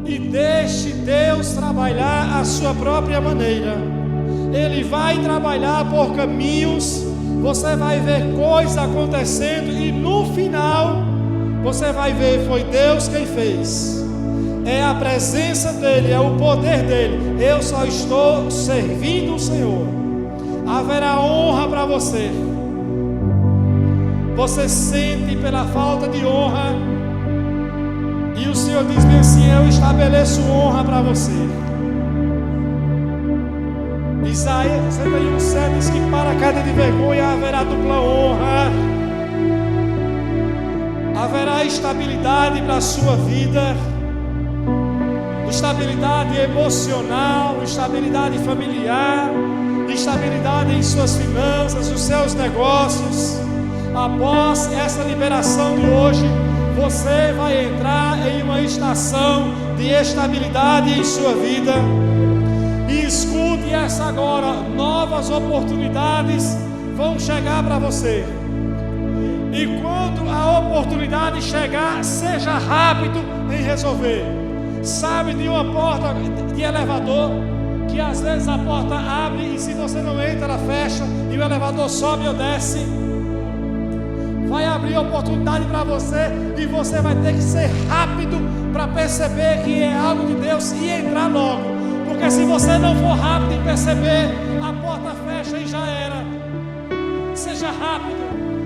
Speaker 3: e deixe Deus trabalhar à sua própria maneira. Ele vai trabalhar por caminhos. Você vai ver coisas acontecendo e no final você vai ver, foi Deus quem fez. É a presença dele, é o poder dele. Eu só estou servindo o Senhor. Haverá honra para você. Você sente pela falta de honra, e o Senhor diz bem assim: eu estabeleço honra para você. Isaías 61:7 diz que para queda de vergonha haverá dupla honra. Haverá estabilidade para a sua vida, estabilidade emocional, estabilidade familiar, estabilidade em suas finanças, os seus negócios. Após essa liberação de hoje, você vai entrar em uma estação de estabilidade em sua vida. E escute essa agora: novas oportunidades vão chegar para você. E quando a oportunidade chegar, seja rápido em resolver. Sabe de uma porta de elevador, que às vezes a porta abre e se você não entra, ela fecha, e o elevador sobe ou desce. Vai abrir oportunidade para você, e você vai ter que ser rápido para perceber que é algo de Deus e entrar logo. Porque se você não for rápido em perceber, a porta fecha e já era.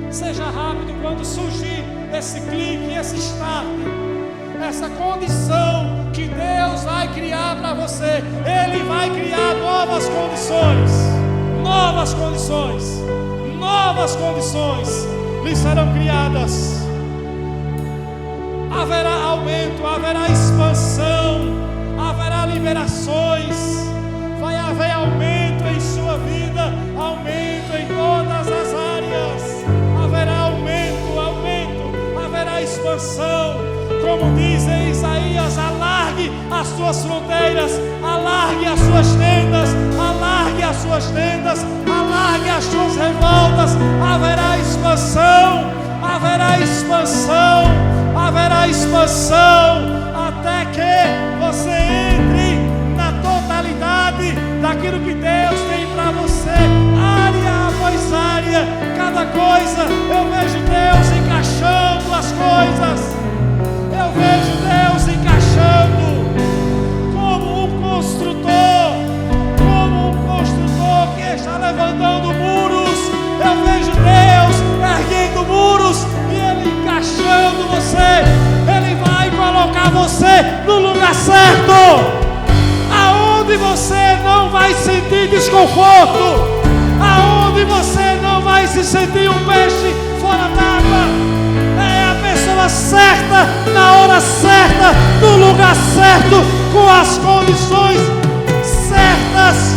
Speaker 3: Seja rápido quando surgir esse clique, esse start, essa condição que Deus vai criar para você. Ele vai criar novas condições lhe serão criadas. Haverá aumento, haverá expansão, haverá liberações. Vai haver aumento em sua vida, aumento em todas as áreas. Haverá aumento, haverá expansão. Como diz em Isaías: alargue as suas fronteiras, alargue as suas tendas, alargue as suas tendas, alargue as suas revoltas. Haverá expansão, haverá expansão, haverá expansão, até que você entre na totalidade daquilo que Deus tem para você, área após área, cada coisa. Eu vejo Deus encaixando as coisas. Eu vejo Deus encaixando como um construtor que está levantando muros. Eu vejo Deus erguendo muros e Ele encaixando você. Ele vai colocar você no lugar certo, aonde você não vai sentir desconforto, aonde você não vai se sentir um peixe fora d'água. Certa, na hora certa, no lugar certo, com as condições certas,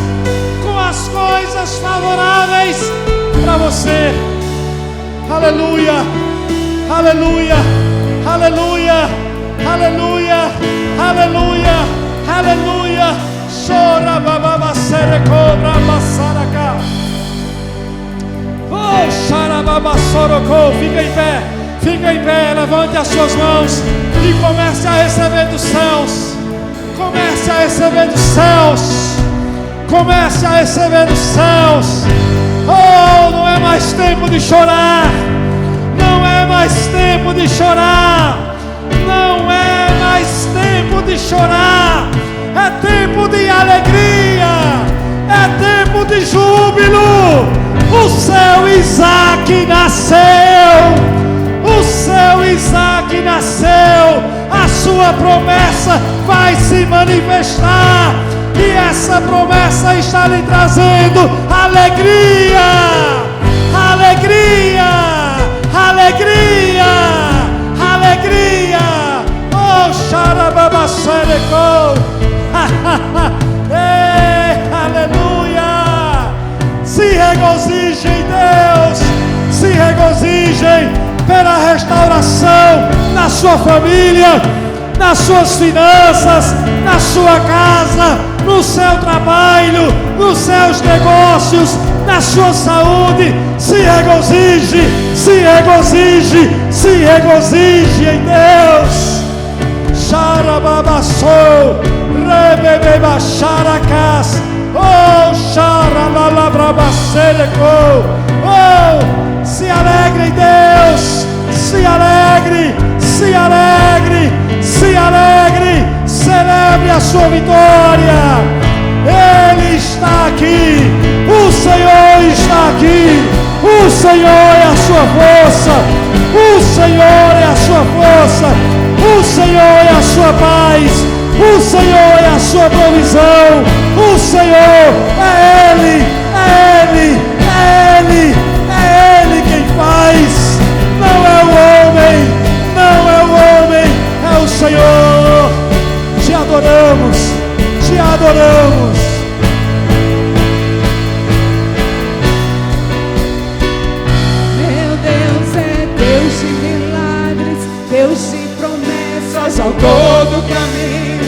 Speaker 3: com as coisas favoráveis para você. Aleluia, aleluia, aleluia, aleluia, aleluia, aleluia. Chora, bababa, serecobra, massaraca. Oh, xarababa, sorocô. Fica em pé. Fica em pé, levante as suas mãos e comece a receber dos céus. Comece a receber dos céus. Comece a receber dos céus. Oh, não é mais tempo de chorar. Não é mais tempo de chorar. Não é mais tempo de chorar. É tempo de alegria. É tempo de júbilo. O seu Isaac nasceu. O seu Isaac nasceu. A sua promessa vai se manifestar. E essa promessa está lhe trazendo alegria. Alegria. Alegria. Alegria. Oh, xarababacerecou. Aleluia. Se regozijem, Deus. Se regozijem pela restauração na sua família, nas suas finanças, na sua casa, no seu trabalho, nos seus negócios, na sua saúde. Se regozije, se regozije, se regozije em Deus. Xarababassou, rebebebacharacas, oh, xaralalabrabacerecou, oh, se alegre em Deus, se alegre, se alegre, se alegre, celebre a sua vitória. Ele está aqui, o Senhor está aqui, o Senhor é a sua força, o Senhor é a sua força, o Senhor é a sua paz, o Senhor é a sua provisão, o Senhor é Ele, é Ele, é Ele, é Ele quem faz, não é o homem, não é o homem, é o Senhor. Te adoramos, te adoramos.
Speaker 4: Meu Deus é Deus de milagres, Deus de promessas ao todo caminho.